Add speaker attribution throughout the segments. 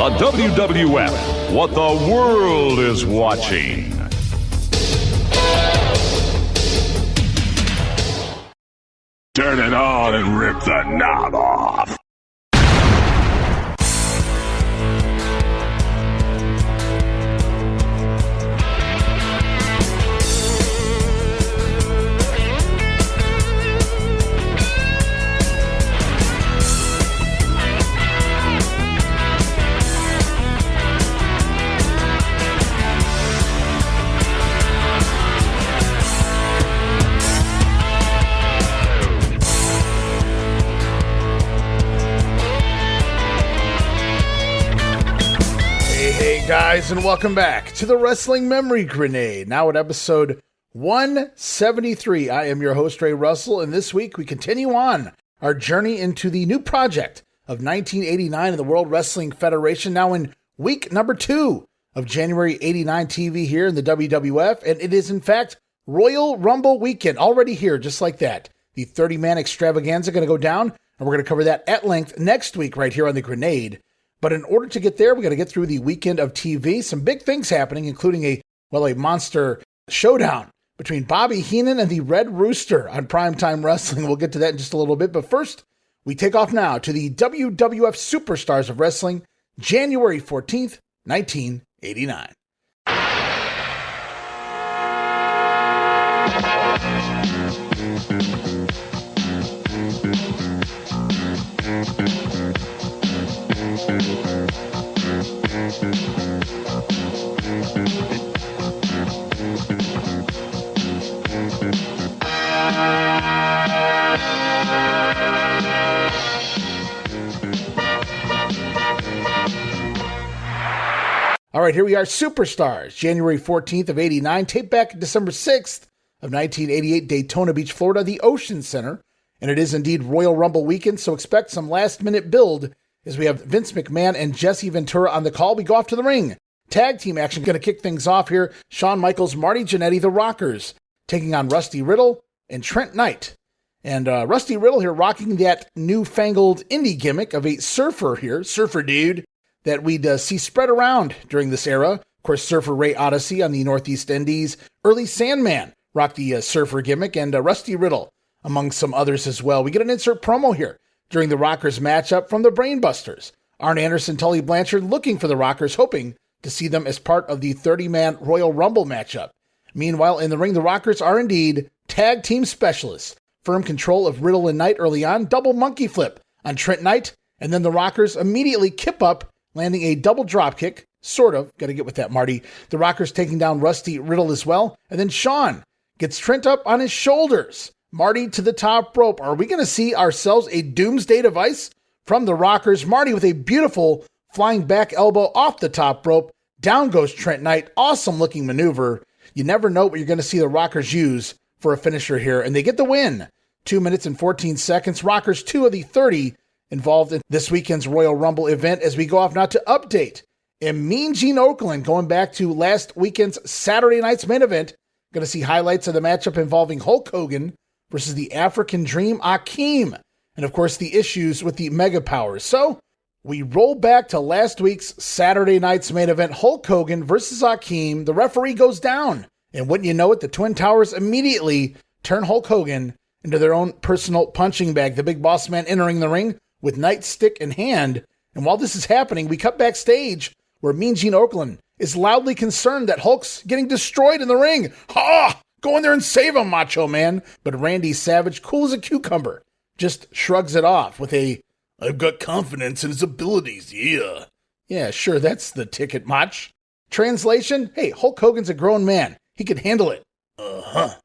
Speaker 1: The WWF, what the world is watching. Turn it on and rip the knob off.
Speaker 2: Guys, and welcome back to the Wrestling Memory Grenade, now at episode 173. I am your host, Ray Russell, and this week we continue on our journey into the new project of 1989 in the World Wrestling Federation, now in week number 2 of January 89 TV here in the WWF, and it is in fact Royal Rumble weekend, already here, just like that. The 30-man extravaganza going to go down, and we're going to cover that at length next week right here on the Grenade. But in order to get there, we got to get through the weekend of TV. Some big things happening, including a monster showdown between Bobby Heenan and the Red Rooster on Primetime Wrestling. We'll get to that in just a little bit. But first, we take off now to the WWF Superstars of Wrestling, January 14th, 1989. All right, here we are, Superstars, January 14th of 89, taped back December 6th of 1988, Daytona Beach, Florida, the Ocean Center. And it is indeed Royal Rumble weekend, so expect some last-minute build as we have Vince McMahon and Jesse Ventura on the call. We go off to the ring. Tag team action going to kick things off here. Shawn Michaels, Marty Jannetty, the Rockers, taking on Rusty Riddle and Trent Knight. And Rusty Riddle here rocking that newfangled indie gimmick of a surfer here, surfer dude, that we'd see spread around during this era. Of course, Surfer Ray Odyssey on the Northeast Indies. Early Sandman rocked the surfer gimmick, and Rusty Riddle among some others as well. We get an insert promo here during the Rockers matchup from the Brainbusters. Arn Anderson, Tully Blanchard looking for the Rockers, hoping to see them as part of the 30-man Royal Rumble matchup. Meanwhile, in the ring, the Rockers are indeed tag team specialists. Firm control of Riddle and Knight early on, double monkey flip on Trent Knight, and then the Rockers immediately kip up, landing a double dropkick, sort of. Got to get with that, Marty. The Rockers taking down Rusty Riddle as well. And then Shawn gets Trent up on his shoulders. Marty to the top rope. Are we going to see ourselves a doomsday device from the Rockers? Marty with a beautiful flying back elbow off the top rope. Down goes Trent Knight. Awesome looking maneuver. You never know what you're going to see the Rockers use for a finisher here. And they get the win. 2 minutes and 14 seconds. Rockers 2 of the 30 involved in this weekend's Royal Rumble event as we go off now to update. And Mean Gene Okerlund going back to last weekend's Saturday night's main event. Going to see highlights of the matchup involving Hulk Hogan versus the African Dream Akeem. And of course the issues with the Mega Powers. So we roll back to last week's Saturday night's main event. Hulk Hogan versus Akeem. The referee goes down. And wouldn't you know it, the Twin Towers immediately turn Hulk Hogan into their own personal punching bag. The Big Boss Man entering the ring with nightstick in hand. And while this is happening, we cut backstage where Mean Gene Okerlund is loudly concerned that Hulk's getting destroyed in the ring. Ha! Go in there and save him, Macho Man. But Randy Savage, cool as a cucumber, just shrugs it off with a, I've got confidence in his abilities, yeah. Yeah, sure, that's the ticket, Mach. Translation, hey, Hulk Hogan's a grown man. He can handle it. Uh-huh.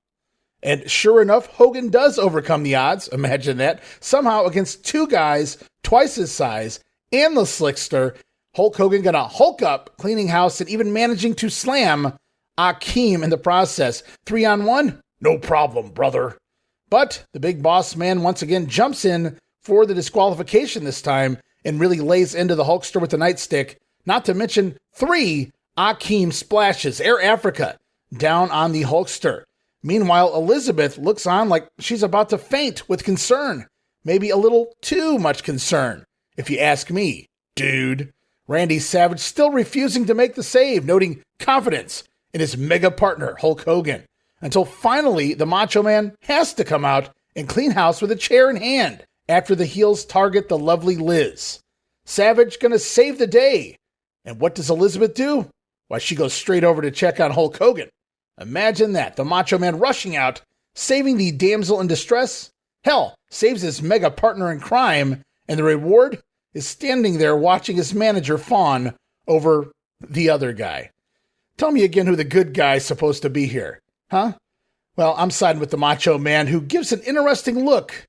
Speaker 2: And sure enough, Hogan does overcome the odds, imagine that, somehow against two guys twice his size and the Slickster. Hulk Hogan gonna Hulk up, cleaning house, and even managing to slam Akeem in the process. 3-on-1? No problem, brother. But the Big Boss Man once again jumps in for the disqualification this time and really lays into the Hulkster with the nightstick, not to mention 3 Akeem splashes. Air Africa down on the Hulkster. Meanwhile, Elizabeth looks on like she's about to faint with concern. Maybe a little too much concern, if you ask me, dude. Randy Savage still refusing to make the save, noting confidence in his mega partner, Hulk Hogan, until finally the Macho Man has to come out and clean house with a chair in hand after the heels target the lovely Liz. Savage gonna save the day. And what does Elizabeth do? Why, she goes straight over to check on Hulk Hogan. Imagine that, the Macho Man rushing out, saving the damsel in distress. Hell, saves his mega partner in crime, and the reward is standing there watching his manager fawn over the other guy. Tell me again who the good guy's supposed to be here, huh? Well, I'm siding with the Macho Man, who gives an interesting look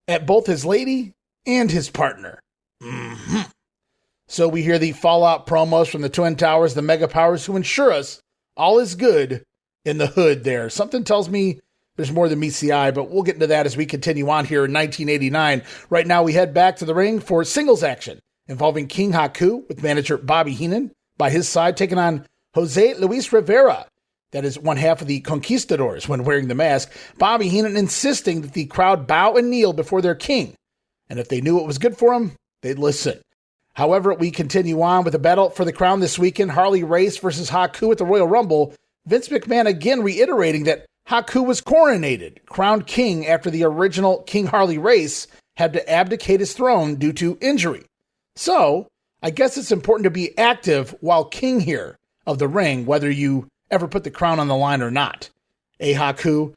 Speaker 2: at both his lady and his partner. Mm-hmm. So we hear the fallout promos from the Twin Towers, the Mega Powers, who ensure us all is good in the hood there. Something tells me there's more than meets the eye, but we'll get into that as we continue on here in 1989. Right now, we head back to the ring for singles action involving King Haku with manager Bobby Heenan by his side, taking on Jose Luis Rivera. That is one half of the Conquistadors when wearing the mask. Bobby Heenan insisting that the crowd bow and kneel before their king. And if they knew what was good for them, they'd listen. However, we continue on with a battle for the crown this weekend. Harley Race versus Haku at the Royal Rumble. Vince McMahon again reiterating that Haku was coronated, crowned king after the original King Harley Race had to abdicate his throne due to injury. So, I guess it's important to be active while king here of the ring, whether you ever put the crown on the line or not. Haku.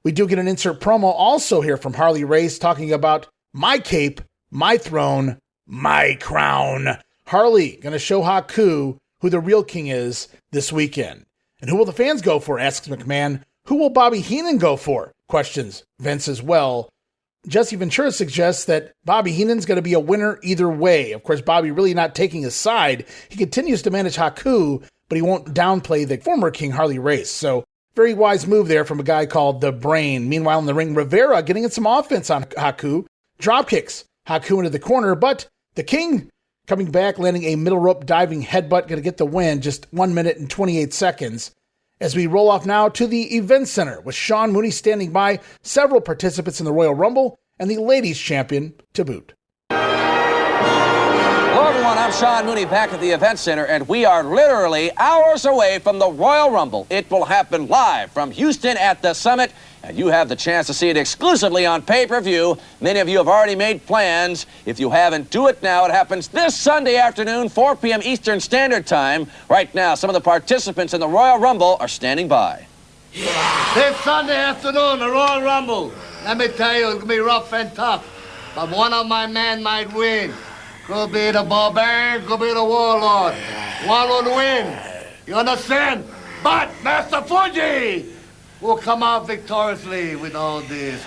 Speaker 2: We do get an insert promo also here from Harley Race talking about my cape, my throne, my crown. Harley going to show Haku who the real king is this weekend. And who will the fans go for, asks McMahon. Who will Bobby Heenan go for? Questions Vince as well. Jesse Ventura suggests that Bobby Heenan's going to be a winner either way. Of course, Bobby really not taking his side. He continues to manage Haku, but he won't downplay the former King Harley Race. So, very wise move there from a guy called The Brain. Meanwhile, in the ring, Rivera getting in some offense on Haku. Drop kicks Haku into the corner, but the King coming back, landing a middle rope diving headbutt, going to get the win, just 1 minute and 28 seconds. As we roll off now to the event center with Sean Mooney standing by, several participants in the Royal Rumble, and the ladies champion to boot.
Speaker 3: Hello everyone, I'm Sean Mooney back at the event center, and we are literally hours away from the Royal Rumble. It will happen live from Houston at the Summit, and you have the chance to see it exclusively on pay-per-view. Many of you have already made plans. If you haven't, do it now. It happens this Sunday afternoon, 4 p.m. Eastern Standard Time. Right now, some of the participants in the Royal Rumble are standing by.
Speaker 4: This Sunday afternoon, the Royal Rumble. Let me tell you, it's going to be rough and tough. But one of my men might win. Could be the Barbarian, could be the Warlord. One would win. You understand? But Master Fuji will come out victoriously with all this.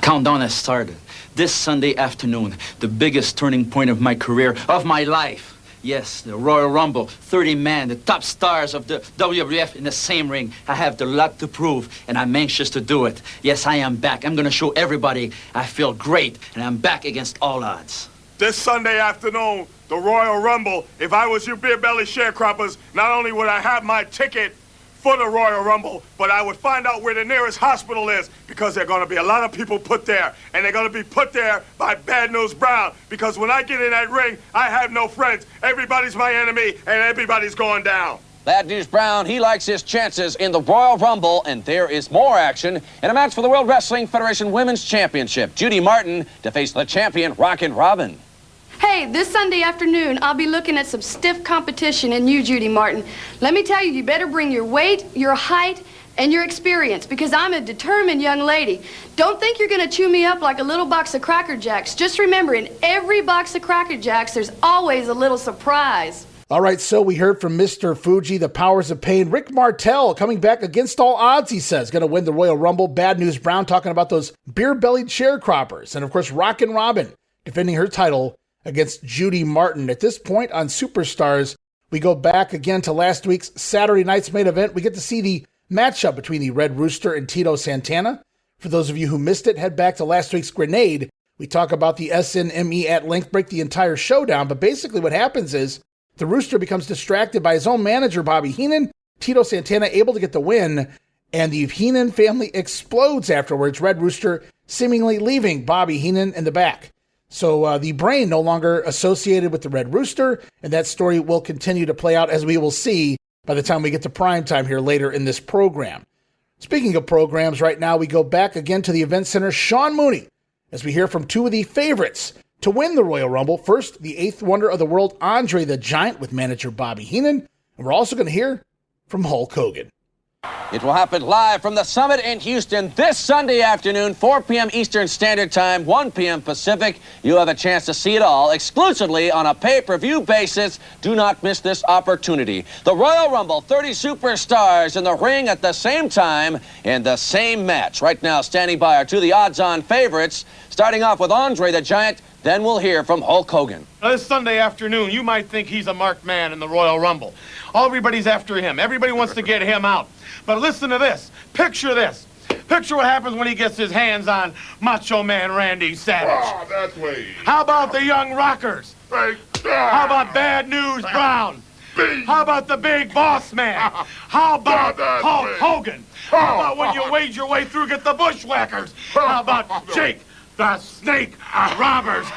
Speaker 5: Countdown has started. This Sunday afternoon, the biggest turning point of my career, of my life. Yes, the Royal Rumble, 30 men, the top stars of the WWF in the same ring. I have the lot to prove, and I'm anxious to do it. Yes, I am back. I'm going to show everybody I feel great, and I'm back against all odds.
Speaker 1: This Sunday afternoon, the Royal Rumble, if I was you beer belly sharecroppers, not only would I have my ticket for the Royal Rumble, but I would find out where the nearest hospital is, because there are going to be a lot of people put there, and they're going to be put there by Bad News Brown, because when I get in that ring, I have no friends. Everybody's my enemy, and everybody's going down.
Speaker 3: Bad News Brown, he likes his chances in the Royal Rumble, and there is more action in a match for the World Wrestling Federation Women's Championship. Judy Martin to face the champion, Rockin' Robin.
Speaker 6: Hey, this Sunday afternoon, I'll be looking at some stiff competition in you, Judy Martin. Let me tell you, you better bring your weight, your height, and your experience, because I'm a determined young lady. Don't think you're going to chew me up like a little box of Cracker Jacks. Just remember, in every box of Cracker Jacks, there's always a little surprise.
Speaker 2: All right, so we heard from Mr. Fuji, the powers of pain. Rick Martel coming back against all odds, he says, going to win the Royal Rumble. Bad News Brown talking about those beer-bellied sharecroppers. And, of course, Rockin' Robin defending her title against Judy Martin. At this point on Superstars, we go back again to last week's Saturday night's main event. We get to see the matchup between the Red Rooster and Tito Santana. For those of you who missed it, head back to last week's Grenade. We talk about the SNME at length, break the entire showdown, but basically what happens is the Rooster becomes distracted by his own manager, Bobby Heenan. Tito Santana able to get the win, and the Heenan family explodes afterwards. Red Rooster seemingly leaving Bobby Heenan in the back. So the brain no longer associated with the Red Rooster, and that story will continue to play out, as we will see by the time we get to prime time here later in this program. Speaking of programs, right now we go back again to the event center, Sean Mooney, as we hear from two of the favorites to win the Royal Rumble. First, the eighth wonder of the world, Andre the Giant, with manager Bobby Heenan, and we're also going to hear from Hulk Hogan.
Speaker 3: It will happen live from the Summit in Houston this Sunday afternoon, 4 p.m. Eastern Standard Time, 1 p.m. Pacific. You have a chance to see it all exclusively on a pay-per-view basis. Do not miss this opportunity. The Royal Rumble, 30 superstars in the ring at the same time in the same match. Right now, standing by are two of the odds-on favorites, starting off with Andre the Giant. Then we'll hear from Hulk Hogan.
Speaker 1: This Sunday afternoon, you might think he's a marked man in the Royal Rumble. Everybody's after him. Everybody wants to get him out. But listen to this. Picture this. Picture what happens when he gets his hands on Macho Man Randy Savage.
Speaker 7: Ah, that way.
Speaker 1: How about the Young Rockers?
Speaker 7: Right.
Speaker 1: How about Bad News Brown? How about the Big Boss Man? How about Hulk Hogan? How about when you wade your way through, get the Bushwhackers? How about Jake the Snake Roberts?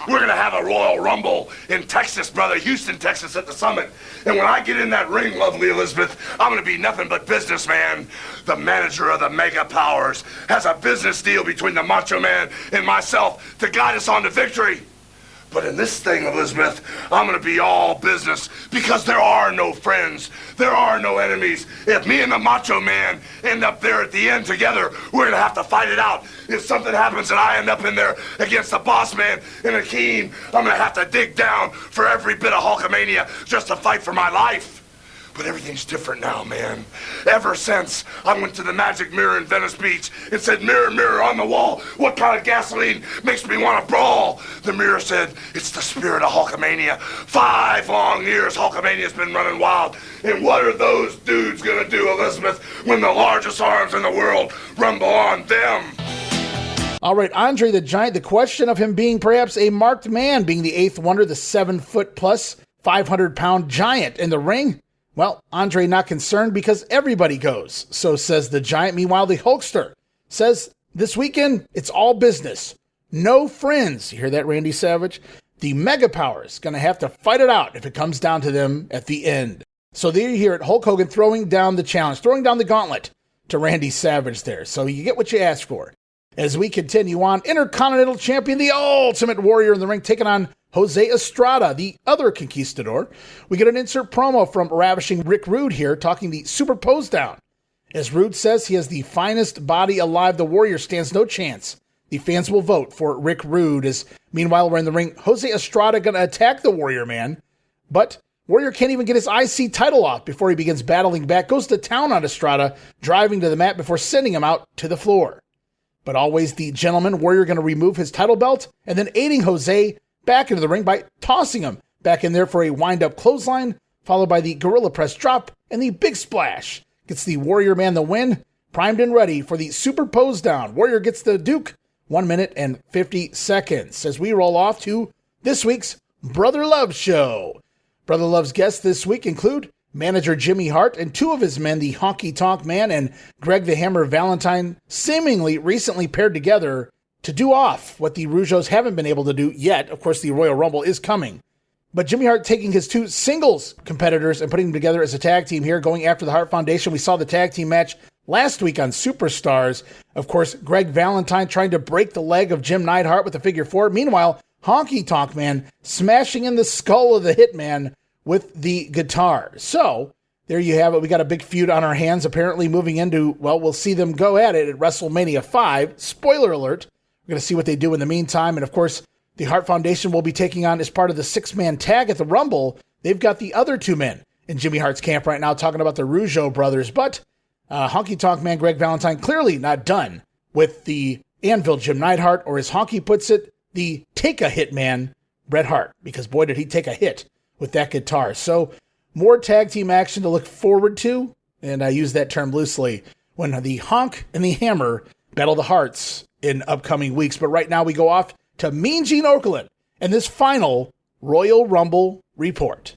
Speaker 7: We're going to have a Royal Rumble in Texas, brother. Houston, Texas at the Summit. And when I get in that ring, lovely Elizabeth, I'm going to be nothing but businessman. The manager of the Mega Powers has a business deal between the Macho Man and myself to guide us on to victory. But in this thing, Elizabeth, I'm going to be all business because there are no friends. There are no enemies. If me and the Macho Man end up there at the end together, we're going to have to fight it out. If something happens and I end up in there against the Boss Man and Akeem, I'm going to have to dig down for every bit of Hulkamania just to fight for my life. But everything's different now, man. Ever since I went to the Magic Mirror in Venice Beach and said, mirror, mirror on the wall, what kind of gasoline makes me want to brawl? The mirror said, it's the spirit of Hulkamania. 5 long years Hulkamania's been running wild. And what are those dudes gonna do, Elizabeth, when the largest arms in the world rumble on them?
Speaker 2: All right, Andre the Giant, the question of him being perhaps a marked man, being the eighth wonder, the 7-foot plus 500-pound giant in the ring. Well, Andre not concerned because everybody goes, so says the Giant. Meanwhile, the Hulkster says this weekend, it's all business. No friends. You hear that, Randy Savage? The Mega Powers going to have to fight it out if it comes down to them at the end. So there you hear it, Hulk Hogan throwing down the challenge, throwing down the gauntlet to Randy Savage there. So you get what you ask for. As we continue on, Intercontinental Champion, the Ultimate Warrior in the ring, taking on Jose Estrada, the other conquistador. We get an insert promo from ravishing Rick Rude here, talking the super pose down. As Rude says he has the finest body alive, the Warrior stands no chance. The fans will vote for Rick Rude. As meanwhile, we're in the ring, Jose Estrada going to attack the Warrior Man, but Warrior can't even get his IC title off before he begins battling back, goes to town on Estrada, driving to the mat before sending him out to the floor. But always the gentleman, Warrior going to remove his title belt and then aiding Jose back into the ring by tossing him back in there for a wind-up clothesline, followed by the Gorilla Press drop and the big splash. Gets the Warrior Man the win, primed and ready for the super pose down. Warrior gets the Duke, 1 minute and 50 seconds. As we roll off to this week's Brother Love Show. Brother Love's guests this week include manager Jimmy Hart and 2 of his men, the Honky Tonk Man and Greg the Hammer Valentine, seemingly recently paired together to do off what the Rougeaus haven't been able to do yet. Of course, the Royal Rumble is coming. But Jimmy Hart taking his 2 singles competitors and putting them together as a tag team here, going after the Hart Foundation. We saw the tag team match last week on Superstars. Of course, Greg Valentine trying to break the leg of Jim Neidhart with a figure 4. Meanwhile, Honky Tonk Man smashing in the skull of the Hitman with the guitar. So, there you have it. We got a big feud on our hands, apparently moving into, well, we'll see them go at it at WrestleMania 5. Spoiler alert. We're going to see what they do in the meantime. And, of course, the Hart Foundation will be taking on, as part of the 6-man tag at the Rumble, they've got the other 2 men in Jimmy Hart's camp right now talking about the Rougeau brothers. But Honky Tonk Man Greg Valentine clearly not done with the Anvil Jim Neidhart, or as Honky puts it, the take-a-hit man Bret Hart. Because, boy, did he take a hit with that guitar. So, more tag team action to look forward to, and I use that term loosely, when the Honk and the Hammer battle the Hearts in upcoming weeks. But right now we go off to Mean Gene Okerlund and this final Royal Rumble report.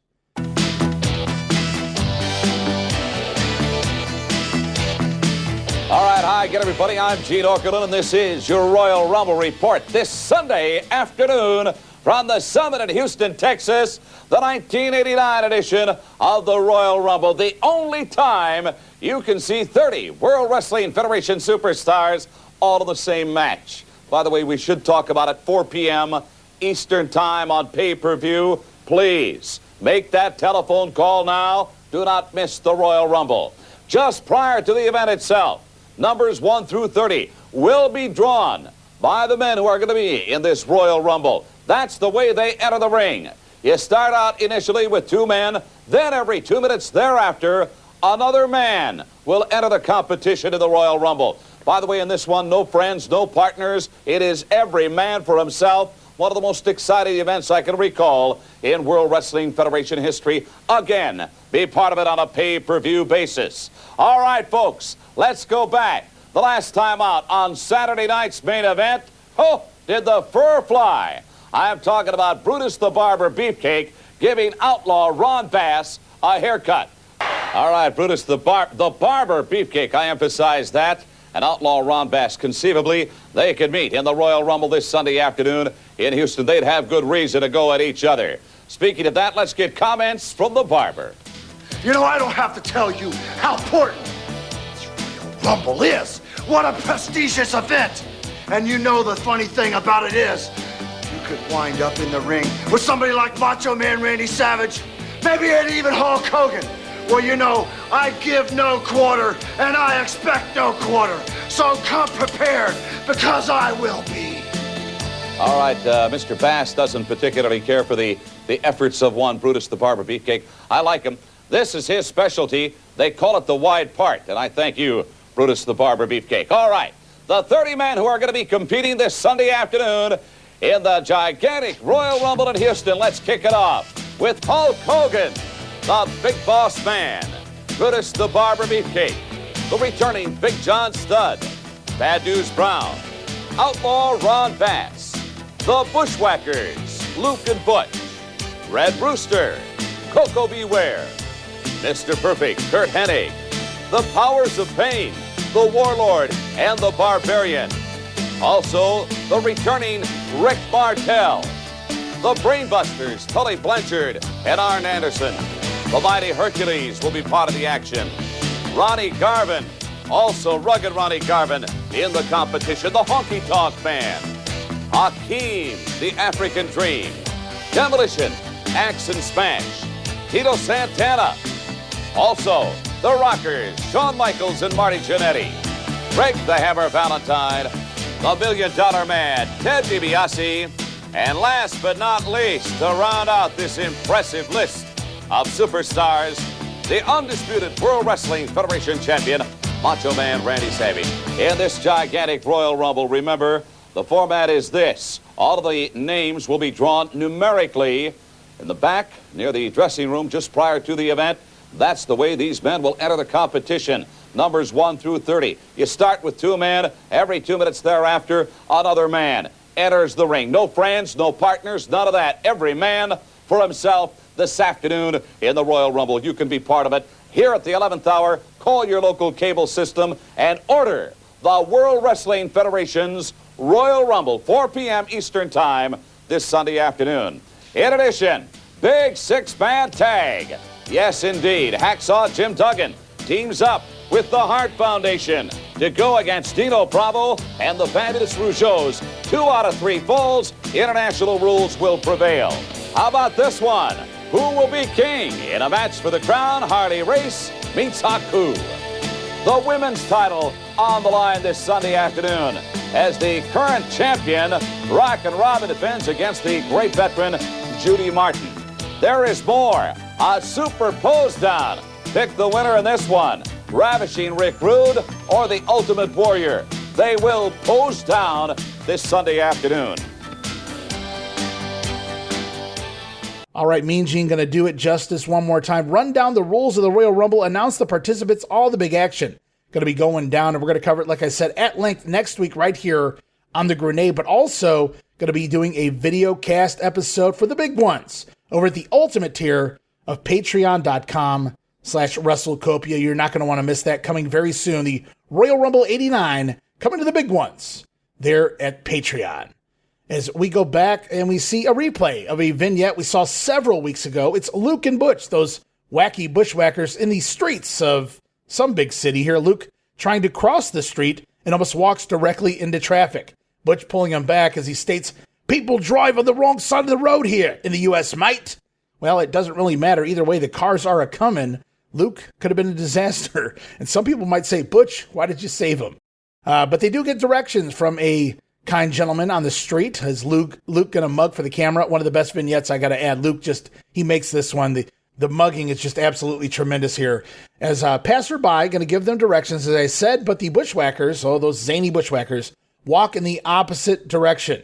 Speaker 3: All hi again, everybody. I'm Gene Okerlund, and this is your Royal Rumble Report. This Sunday afternoon from the Summit in Houston, Texas, the 1989 edition of the Royal Rumble. The only time you can see 30 World Wrestling Federation superstars all in the same match. By the way, we should talk about it 4 p.m. Eastern Time on pay-per-view. Please make that telephone call now. Do not miss the Royal Rumble. Just prior to the event itself, numbers 1 through 30 will be drawn by the men who are going to be in this Royal Rumble. That's the way they enter the ring. You start out initially with 2 men, then every 2 minutes thereafter, another man will enter the competition in the Royal Rumble. By the way, in this one, no friends, no partners. It is every man for himself. One of the most exciting events I can recall in World Wrestling Federation history. Again, be part of it on a pay-per-view basis. All right, folks, let's go back. The last time out on Saturday night's main event, did the fur fly. I am talking about Brutus the Barber Beefcake giving outlaw Ron Bass a haircut. All right, Brutus the Barber Beefcake, I emphasize that. And outlaw Ron Bass, conceivably, they could meet in the Royal Rumble this Sunday afternoon in Houston. They'd have good reason to go at each other. Speaking of that, let's get comments from the Barber.
Speaker 7: You know, I don't have to tell you how important this Royal Rumble is. What a prestigious event. And you know the funny thing about it is, you could wind up in the ring with somebody like Macho Man Randy Savage, maybe even Hulk Hogan. Well, you know, I give no quarter, and I expect no quarter. So come prepared, because I will be.
Speaker 3: All right, Mr. Bass doesn't particularly care for the efforts of one Brutus the Barber Beefcake. I like him. This is his specialty. They call it the wide part, and I thank you, Brutus the Barber Beefcake. All right, the 30 men who are going to be competing this Sunday afternoon in the gigantic Royal Rumble in Houston. Let's kick it off with Hulk Hogan, the Big Boss Man, Brutus the Barber Beefcake, the returning Big John Studd, Bad News Brown, Outlaw Ron Bass, the Bushwhackers, Luke and Butch, Red Rooster, Coco Beware, Mr. Perfect, Kurt Hennig, the Powers of Pain, the Warlord, and the Barbarian. Also, the returning Rick Martel, the Brainbusters, Tully Blanchard, and Arn Anderson. The Mighty Hercules will be part of the action. Ronnie Garvin, also rugged Ronnie Garvin in the competition. The Honky Tonk Man. Hakeem, the African Dream. Demolition, Axe and Smash. Tito Santana. Also, the Rockers, Shawn Michaels and Marty Jannetty. Greg the Hammer Valentine. The $1 Million Man, Ted DiBiase. And last but not least, to round out this impressive list of superstars, the undisputed World Wrestling Federation champion, Macho Man Randy Savage. In this gigantic Royal Rumble, remember, the format is this. All of the names will be drawn numerically in the back near the dressing room just prior to the event. That's the way these men will enter the competition. Numbers 1 through 30. You start with 2 men. Every 2 minutes thereafter, another man enters the ring. No friends, no partners, none of that. Every man for himself this afternoon in the Royal Rumble. You can be part of it here at the 11th hour. Call your local cable system and order the World Wrestling Federation's Royal Rumble, 4 p.m. Eastern Time this Sunday afternoon. In addition, big 6-man tag. Yes, indeed. Hacksaw Jim Duggan teams up with the Hart Foundation to go against Dino Bravo and the Fabulous Rougeaus. 2 out of 3 falls. International rules will prevail. How about this one? Who will be king in a match for the crown? Harley Race meets Haku. The women's title on the line this Sunday afternoon as the current champion, Rockin' Robin, defends against the great veteran, Judy Martin. There is more. A super pose down. Pick the winner in this one. Ravishing Rick Rude or the Ultimate Warrior. They will pose down this Sunday afternoon.
Speaker 2: All right, Mean Gene going to do it justice one more time. Run down the rules of the Royal Rumble, announce the participants, all the big action going to be going down, and we're going to cover it, like I said, at length next week right here on The Grenade, but also going to be doing a video cast episode for the big ones over at the ultimate tier of patreon.com WMG.com/WrestleCopia. You're not going to want to miss that coming very soon. The Royal Rumble 89 coming to the big ones there at Patreon. As we go back and we see a replay of a vignette we saw several weeks ago. It's Luke and Butch, those wacky bushwhackers in the streets of some big city here. Luke trying to cross the street and almost walks directly into traffic. Butch pulling him back as he states, "People drive on the wrong side of the road here in the U.S., mate." Well, it doesn't really matter. Either way, the cars are a-coming. Luke could have been a disaster. And some people might say, "Butch, why did you save him?" But they do get directions from a kind gentleman on the street. Is Luke gonna mug for the camera? One of the best vignettes, I gotta add. Luke he makes this one. The mugging is just absolutely tremendous here. As a passerby, gonna give them directions, as I said, but the bushwhackers, those zany bushwhackers, walk in the opposite direction.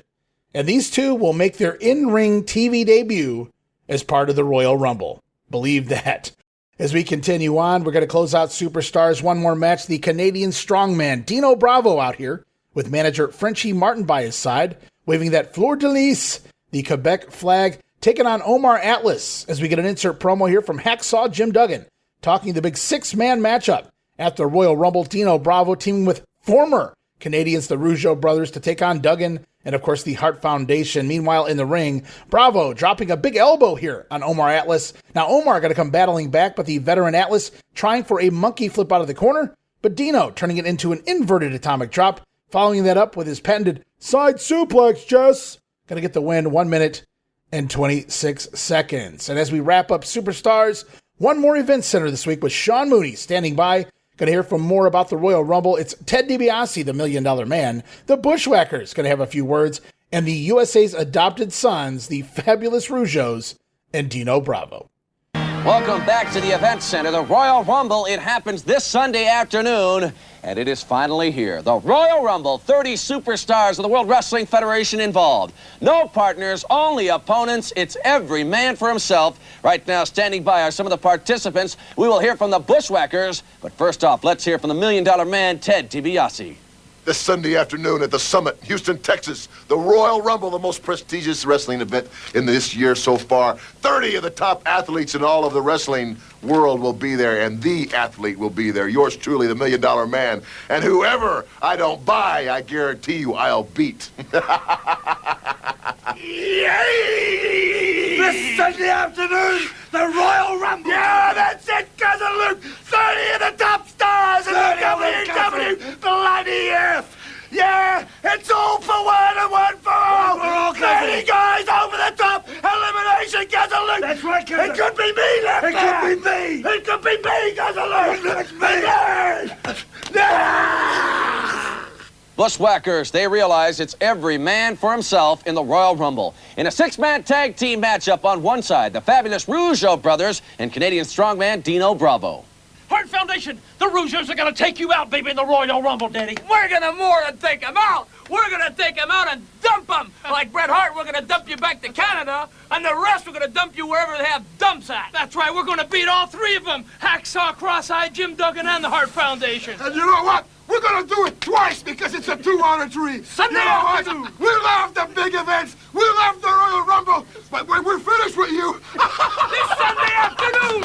Speaker 2: And these two will make their in-ring TV debut as part of the Royal Rumble. Believe that. As we continue on, we're going to close out Superstars. One more match. The Canadian strongman Dino Bravo out here with manager Frenchie Martin by his side, waving that fleur-de-lis, the Quebec flag, taking on Omar Atlas. As we get an insert promo here from Hacksaw Jim Duggan, talking the big six-man matchup at the Royal Rumble. Dino Bravo teaming with former Canadians, the Rougeau brothers, to take on Duggan and, of course, the Hart Foundation. Meanwhile, in the ring, Bravo dropping a big elbow here on Omar Atlas. Now, Omar going to come battling back, but the veteran Atlas trying for a monkey flip out of the corner, but Dino turning it into an inverted atomic drop, following that up with his patented side suplex, Jess. Going to get the win, 1 minute and 26 seconds. And as we wrap up Superstars, one more event center this week with Sean Mooney standing by. Going to hear from more about the Royal Rumble. It's Ted DiBiase, the $1 Million Man. The Bushwhackers going to have a few words. And the USA's adopted sons, the fabulous Rougeaus, and Dino Bravo.
Speaker 3: Welcome back to the Event Center. The Royal Rumble, it happens this Sunday afternoon, and it is finally here. The Royal Rumble, 30 superstars of the World Wrestling Federation involved. No partners, only opponents. It's every man for himself. Right now, standing by are some of the participants. We will hear from the Bushwhackers. But first off, let's hear from the $1 Million Man, Ted DiBiase.
Speaker 7: This Sunday afternoon at the Summit, Houston, Texas, the Royal Rumble, the most prestigious wrestling event in this year so far. 30 of the top athletes in all of the wrestling world will be there, and the athlete will be there. Yours truly, the $1 Million Man. And whoever I don't buy, I guarantee you I'll beat.
Speaker 1: This Sunday afternoon, the Royal Rumble. Yeah, that's it, Cousin Luke. 30 of the top stars in the WWF, the WWF. Yeah, it's all for one and one for all. 30 guys over the top. Elimination, Cousin Luke. That's right, Cousin. It could be me, left It could be me. It could be me, Cousin Luke. It's me.
Speaker 3: Bushwhackers, they realize it's every man for himself in the Royal Rumble. In a six-man tag team matchup on one side, the fabulous Rougeau brothers and Canadian strongman Dino Bravo.
Speaker 8: Hart Foundation, the Rougeaus are going to take you out, baby, in the Royal Rumble, Daddy. We're going to more than take them out. We're going to take them out and dump them. Like Bret Hart, we're going to dump you back to Canada, and the rest we're going to dump you wherever they have dumps at. That's right, we're going to beat all three of them. Hacksaw, Cross-Eyed, Jim Duggan, and the Hart Foundation.
Speaker 1: And you know what? We're going to do it twice because it's a two-on-a-tree.
Speaker 8: Sunday afternoon.
Speaker 1: We love the big events. We love the Royal Rumble. But when we're finished with you...
Speaker 8: This Sunday afternoon!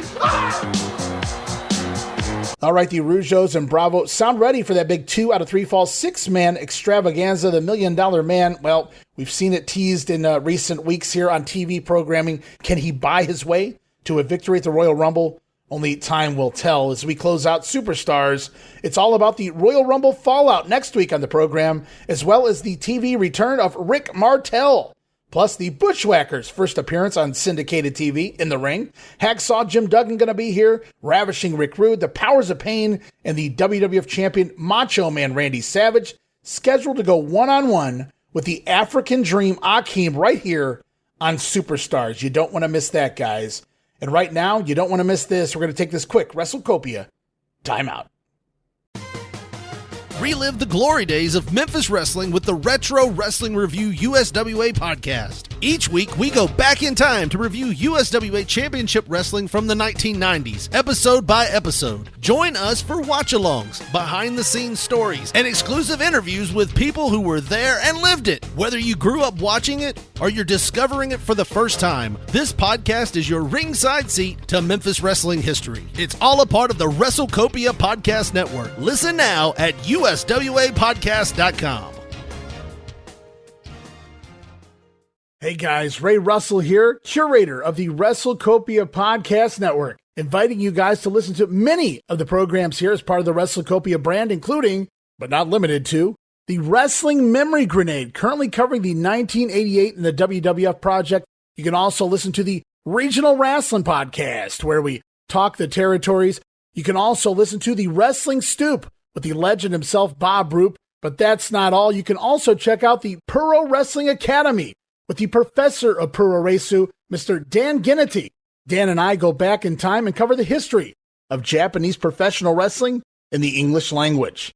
Speaker 2: All right, the Rougeaus and Bravo sound ready for that big 2 out of 3 fall six-man extravaganza, the $1 Million Man. Well, we've seen it teased in recent weeks here on TV programming. Can he buy his way to a victory at the Royal Rumble? Only time will tell. As we close out Superstars, it's all about the Royal Rumble fallout next week on the program, as well as the TV return of Rick Martel. Plus, the Bushwhackers' first appearance on syndicated TV in the ring. Hacksaw Jim Duggan going to be here, ravishing Rick Rude, the Powers of Pain, and the WWF champion Macho Man Randy Savage, scheduled to go one-on-one with the African Dream Akeem right here on Superstars. You don't want to miss that, guys. And right now, you don't want to miss this. We're going to take this quick WrestleCopia timeout.
Speaker 9: Relive the glory days of Memphis wrestling with the Retro Wrestling Review USWA podcast. Each week, we go back in time to review USWA Championship Wrestling from the 1990s, episode by episode. Join us for watch-alongs, behind-the-scenes stories, and exclusive interviews with people who were there and lived it. Whether you grew up watching it or you're discovering it for the first time, this podcast is your ringside seat to Memphis wrestling history. It's all a part of the WrestleCopia Podcast Network. Listen now at uswapodcast.com.
Speaker 2: Hey guys, Ray Russell here, curator of the WrestleCopia Podcast Network, inviting you guys to listen to many of the programs here as part of the WrestleCopia brand, including, but not limited to, the Wrestling Memory Grenade, currently covering the 1988 and the WWF project. You can also listen to the Regional Wrestling Podcast, where we talk the territories. You can also listen to the Wrestling Stoop with the legend himself, Bob Roop. But that's not all. You can also check out the Puro Wrestling Academy with the professor of Puroresu, Mr. Dan Ginnity. Dan and I go back in time and cover the history of Japanese professional wrestling in the English language.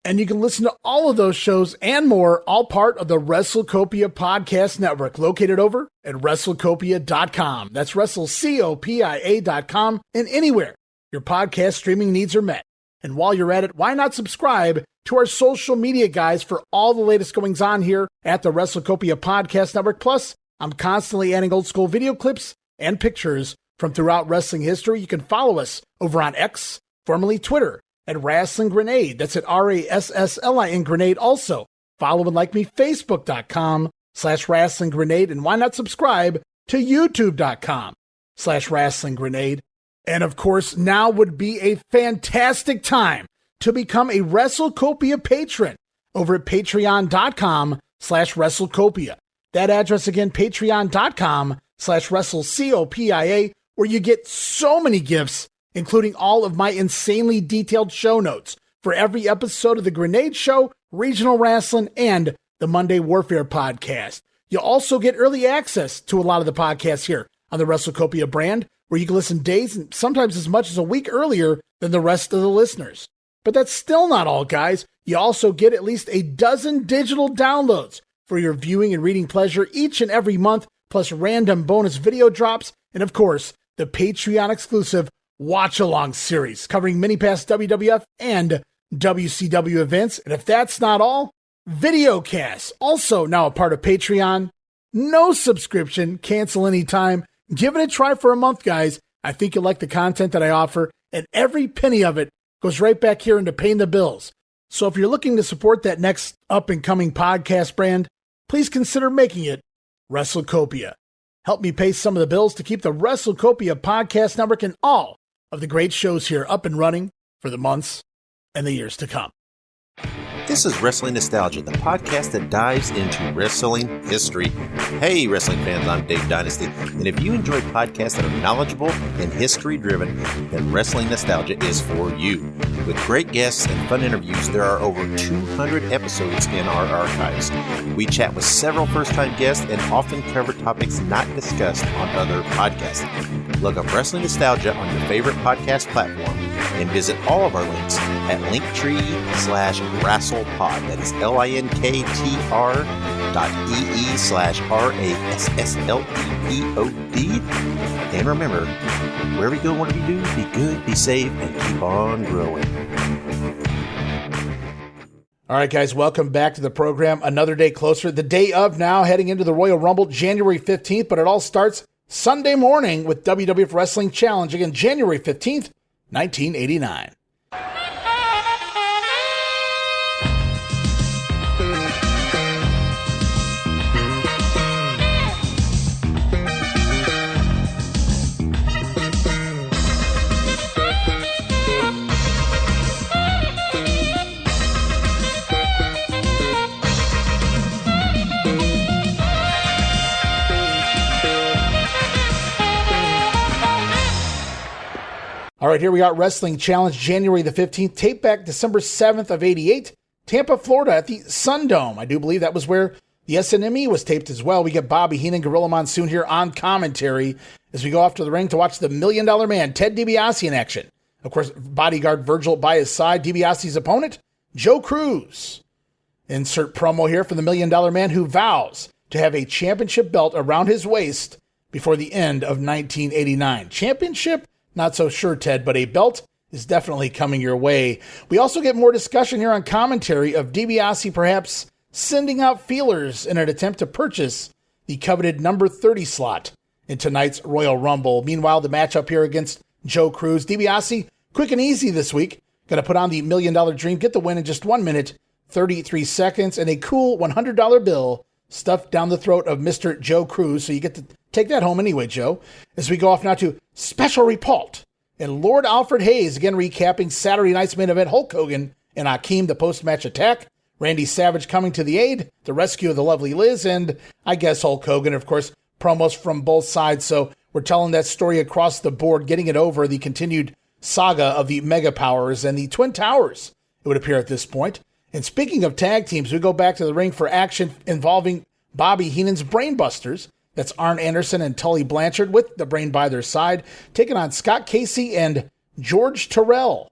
Speaker 2: And you can listen to all of those shows and more, all part of the WrestleCopia Podcast Network, located over at WrestleCopia.com. That's WrestleCopia.com, and anywhere your podcast streaming needs are met. And while you're at it, why not subscribe to our social media guys for all the latest goings on here at the WrestleCopia Podcast Network. Plus, I'm constantly adding old school video clips and pictures from throughout wrestling history. You can follow us over on X, formerly Twitter, at Wrestling Grenade. That's at RASSLIN Grenade. Also, follow and like me, Facebook.com/Wrestling Grenade. And why not subscribe to YouTube.com/Wrestling Grenade. And of course, now would be a fantastic time to become a WrestleCopia patron over at patreon.com/WrestleCopia. That address again, patreon.com/WrestleCopia, where you get so many gifts, including all of my insanely detailed show notes for every episode of The Grenade Show, Regional Wrestling, and the Monday Warfare podcast. You'll also get early access to a lot of the podcasts here on the WrestleCopia brand, where you can listen days and sometimes as much as a week earlier than the rest of the listeners. But that's still not all, guys. You also get at least a dozen digital downloads for your viewing and reading pleasure each and every month, plus random bonus video drops, and of course, the Patreon exclusive Watch Along series covering many past WWF and WCW events. And if that's not all, videocasts, also now a part of Patreon. No subscription, cancel anytime. Give it a try for a month, guys. I think you'll like the content that I offer, and every penny of it goes right back here into paying the bills. So if you're looking to support that next up-and-coming podcast brand, please consider making it WrestleCopia. Help me pay some of the bills to keep the WrestleCopia Podcast Network and all of the great shows here up and running for the months and the years to come.
Speaker 10: This is Wrestling Nostalgia, the podcast that dives into wrestling history. Hey, wrestling fans, I'm Dave Dynasty, and if you enjoy podcasts that are knowledgeable and history-driven, then Wrestling Nostalgia is for you. With great guests and fun interviews, there are over 200 episodes in our archives. We chat with several first-time guests and often cover topics not discussed on other podcasts. Look up Wrestling Nostalgia on your favorite podcast platform and visit all of our links at linktree/WrestlePod. That is linktr.ee/RASSLEPOD. And remember, wherever you go, whatever you do, be good, be safe, and keep on growing.
Speaker 2: All right, guys, welcome back to the program. Another day closer. The day of now, heading into the Royal Rumble, January 15th, but it all starts Sunday morning with WWF Wrestling Challenge. Again, January 15th, 1989. All right, here we got Wrestling Challenge, January the 15th, tape back December 7th of 88, Tampa, Florida at the Sun Dome. I do believe that was where the SNME was taped as well. We get Bobby Heenan, Gorilla Monsoon here on commentary as we go off to the ring to watch the $1 Million Man, Ted DiBiase, in action. Of course, bodyguard Virgil by his side. DiBiase's opponent, Joe Cruz. Insert promo here for the $1 Million Man, who vows to have a championship belt around his waist before the end of 1989. Championship? Not so sure, Ted, but a belt is definitely coming your way. We also get more discussion here on commentary of DiBiase perhaps sending out feelers in an attempt to purchase the coveted number 30 slot in tonight's Royal Rumble. Meanwhile, the matchup here against Joe Cruz. DiBiase, quick and easy this week. Going to put on the $1 Million Dream, get the win in just 1 minute, 33 seconds, and a cool $100 bill stuffed down the throat of Mr. Joe Cruz. So you get to take that home anyway, Joe. As we go off now to Special Report. And Lord Alfred Hayes, again recapping Saturday night's main event, Hulk Hogan and Hakeem, the post-match attack. Randy Savage coming to the aid, the rescue of the lovely Liz, and I guess Hulk Hogan, of course, promos from both sides. So we're telling that story across the board, getting it over the continued saga of the Mega Powers and the Twin Towers, it would appear at this point. And speaking of tag teams, we go back to the ring for action involving Bobby Heenan's Brainbusters. That's Arn Anderson and Tully Blanchard with the Brain by their side, taking on Scott Casey and George Terrell.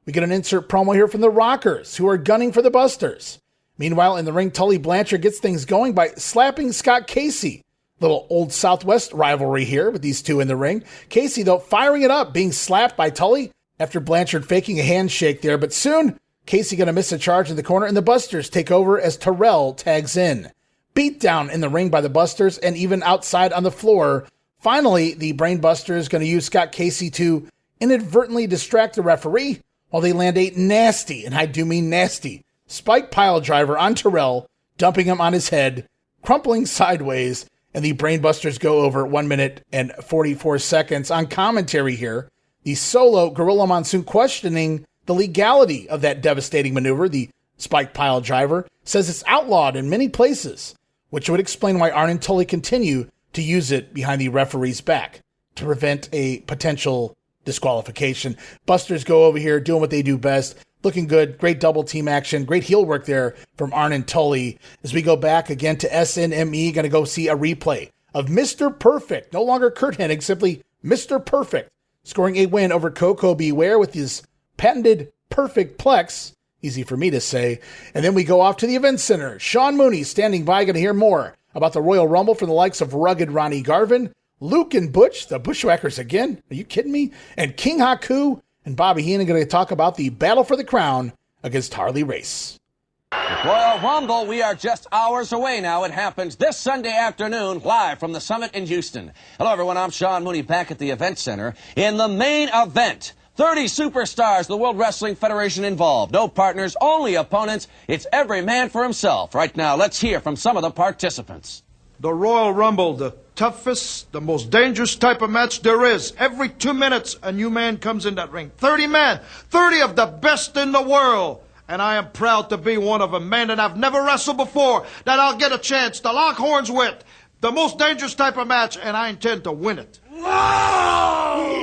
Speaker 2: We get an insert promo here from the Rockers, who are gunning for the Busters. Meanwhile, in the ring, Tully Blanchard gets things going by slapping Scott Casey. Little Old Southwest rivalry here with these two in the ring. Casey, though, firing it up, being slapped by Tully after Blanchard faking a handshake there. But soon, Casey going to miss a charge in the corner, and the Busters take over as Terrell tags in. Beat down in the ring by the Busters and even outside on the floor. Finally, the Brainbusters going to use Scott Casey to inadvertently distract the referee while they land a nasty, and I do mean nasty, spike pile driver on Terrell, dumping him on his head, crumpling sideways, and the Brainbusters go over 1 minute and 44 seconds. On commentary here, the solo Gorilla Monsoon questioning the legality of that devastating maneuver. The spike pile driver says it's outlawed in many places, which would explain why Arn and Tully continue to use it behind the referee's back to prevent a potential disqualification. Busters go over here doing what they do best. Looking good. Great double team action. Great heel work there from Arn and Tully. As we go back again to SNME, going to go see a replay of Mr. Perfect. No longer Kurt Hennig, simply Mr. Perfect, scoring a win over Coco Beware with his patented Perfect Plex. Easy for me to say. And then we go off to the event center. Sean Mooney standing by, going to hear more about the Royal Rumble from the likes of rugged Ronnie Garvin, Luke and Butch, the Bushwhackers again. Are you kidding me? And King Haku and Bobby Heenan going to talk about the battle for the crown against Harley Race.
Speaker 3: Royal Rumble, we are just hours away now. It happens this Sunday afternoon, live from the Summit in Houston. Hello, everyone. I'm Sean Mooney back at the event center. In the main event, 30 superstars of the World Wrestling Federation involved. No partners, only opponents. It's every man for himself. Right now, let's hear from some of the participants.
Speaker 11: The Royal Rumble, the toughest, the most dangerous type of match there is. Every 2 minutes, a new man comes in that ring. 30 men, 30 of the best in the world. And I am proud to be one of them, man, and I've never wrestled before, that I'll get a chance to lock horns with. The most dangerous type of match, and I intend to win it.
Speaker 7: Whoa!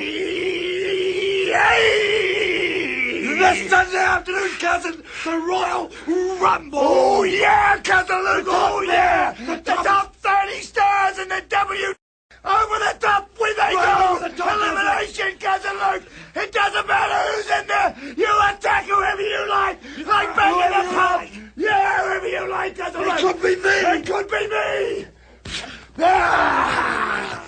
Speaker 7: This Sunday afternoon, cousin, the Royal Rumble. Oh, yeah, cousin Luke. Oh, yeah. The top 30 stars in the W. Over the top we they go. Elimination, cousin Luke. It doesn't matter who's in there. You attack whoever you like banging the pop. Yeah, whoever you like, cousin Luke. It could be me. It could be me. Ah!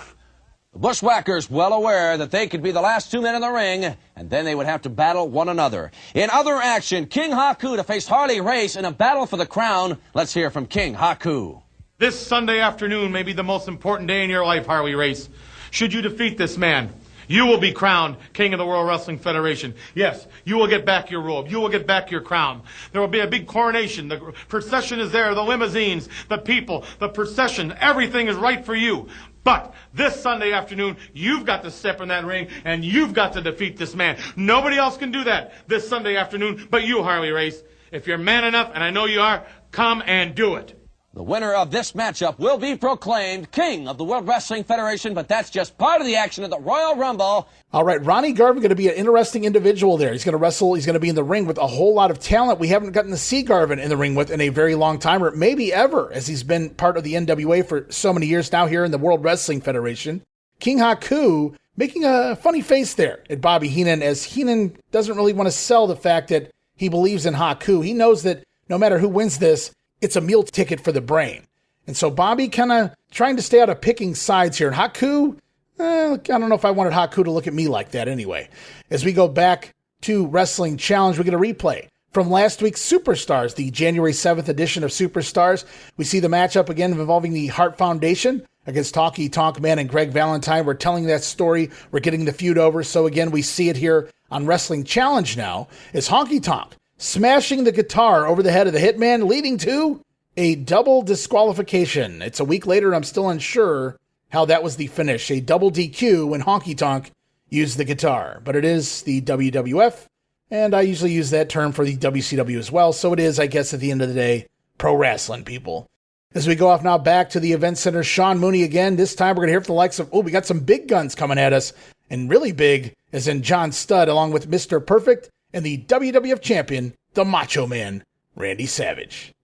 Speaker 3: The Bushwhackers well aware that they could be the last 2 men in the ring, and then they would have to battle one another. In other action, King Haku to face Harley Race in a battle for the crown. Let's hear from King Haku.
Speaker 12: This Sunday afternoon may be the most important day in your life, Harley Race. Should you defeat this man, you will be crowned King of the World Wrestling Federation. Yes, you will get back your robe. You will get back your crown. There will be a big coronation. The procession is there, the limousines, the people, the procession. Everything is right for you. But this Sunday afternoon, you've got to step in that ring, and you've got to defeat this man. Nobody else can do that this Sunday afternoon but you, Harley Race. If you're man enough, and I know you are, come and do it.
Speaker 3: The winner of this matchup will be proclaimed King of the World Wrestling Federation, but that's just part of the action of the Royal Rumble.
Speaker 2: All right, Ronnie Garvin going to be an interesting individual there. He's going to wrestle. He's going to be in the ring with a whole lot of talent we haven't gotten to see Garvin in the ring with in a very long time, or maybe ever, as he's been part of the NWA for so many years now here in the World Wrestling Federation. King Haku making a funny face there at Bobby Heenan, as Heenan doesn't really want to sell the fact that he believes in Haku. He knows that no matter who wins this, it's a meal ticket for the brain. And so Bobby kind of trying to stay out of picking sides here. And Haku, I don't know if I wanted Haku to look at me like that anyway. As we go back to Wrestling Challenge, we get a replay from last week's Superstars, the January 7th edition of Superstars. We see the matchup again involving the Hart Foundation against Honky Tonk Man and Greg Valentine. We're telling that story. We're getting the feud over. So again, we see it here on Wrestling Challenge now as Honky Tonk smashing the guitar over the head of the Hitman, leading to a double disqualification. It's a week later, and I'm still unsure how that was the finish. A double DQ when Honky Tonk used the guitar. But it is the WWF, and I usually use that term for the WCW as well. So it is, I guess, at the end of the day, pro wrestling, people. As we go off now back to the event center, Sean Mooney again. This time we're going to hear from the likes of, we got some big guns coming at us. And really big, as in John Studd, along with Mr. Perfect and the WWF champion, the Macho Man, Randy Savage.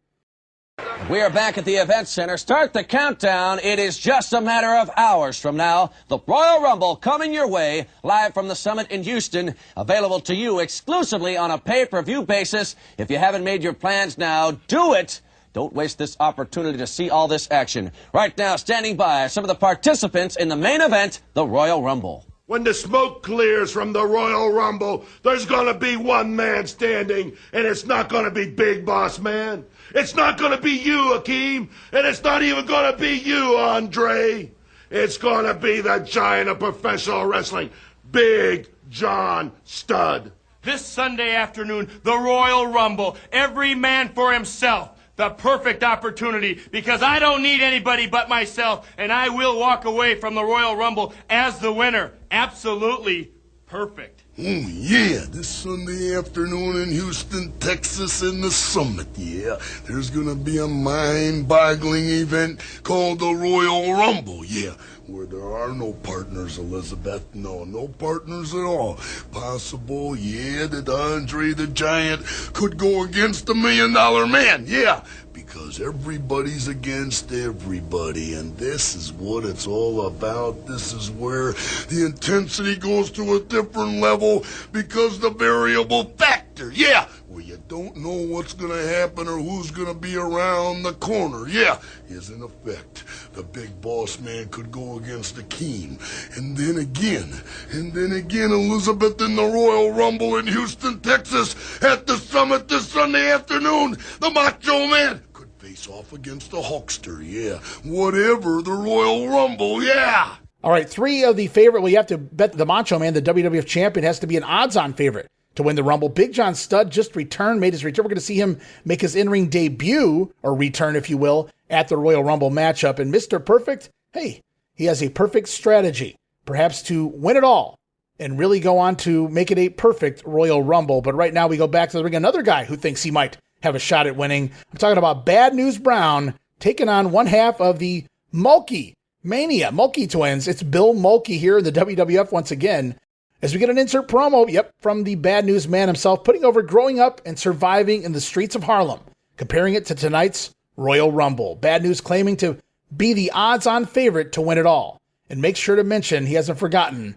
Speaker 3: We are back at the event center. Start the countdown. It is just a matter of hours from now. The Royal Rumble coming your way, live from the Summit in Houston, available to you exclusively on a pay-per-view basis. If you haven't made your plans now, do it. Don't waste this opportunity to see all this action. Right now, standing by, some of the participants in the main event, the Royal Rumble.
Speaker 7: When the smoke clears from the Royal Rumble, there's gonna be one man standing, and it's not gonna be Big Boss Man. It's not gonna be you, Akeem, and it's not even gonna be you, Andre. It's gonna be the giant of professional wrestling, Big John Studd.
Speaker 12: This Sunday afternoon, the Royal Rumble, every man for himself. The perfect opportunity, because I don't need anybody but myself, and I will walk away from the Royal Rumble as the winner. Absolutely perfect.
Speaker 7: Oh, yeah, this Sunday afternoon in Houston, Texas, in the Summit, yeah. There's gonna be a mind-boggling event called the Royal Rumble, yeah. Where there are no partners, Elizabeth. No partners at all. Possible, yeah, that Andre the Giant could go against the $1 Million Man, yeah. Because everybody's against everybody, and this is what it's all about. This is where the intensity goes to a different level because the variable factor, yeah, where you don't know what's going to happen or who's going to be around the corner, yeah, is in effect. The Big Boss Man could go against Akeem. And then again, Elizabeth, in the Royal Rumble in Houston, Texas, at the Summit this Sunday afternoon, the Macho Man could face off against the Hulkster, yeah. Whatever, the Royal Rumble, yeah.
Speaker 2: All right, three of the favorite. Well, you have to bet the Macho Man, the WWF champion, has to be an odds-on favorite to win the Rumble. Big John Studd just made his return. We're going to see him make his in-ring debut, or return, if you will, at the Royal Rumble matchup. And Mr. Perfect, hey, he has a perfect strategy, perhaps to win it all and really go on to make it a perfect Royal Rumble. But right now we go back to the ring. Another guy who thinks he might have a shot at winning. I'm talking about Bad News Brown taking on one half of the Mulkey twins. It's Bill Mulkey here in the WWF once again. As we get an insert promo, from the Bad News Man himself, putting over growing up and surviving in the streets of Harlem, comparing it to tonight's Royal Rumble. Bad News claiming to be the odds-on favorite to win it all. And make sure to mention he hasn't forgotten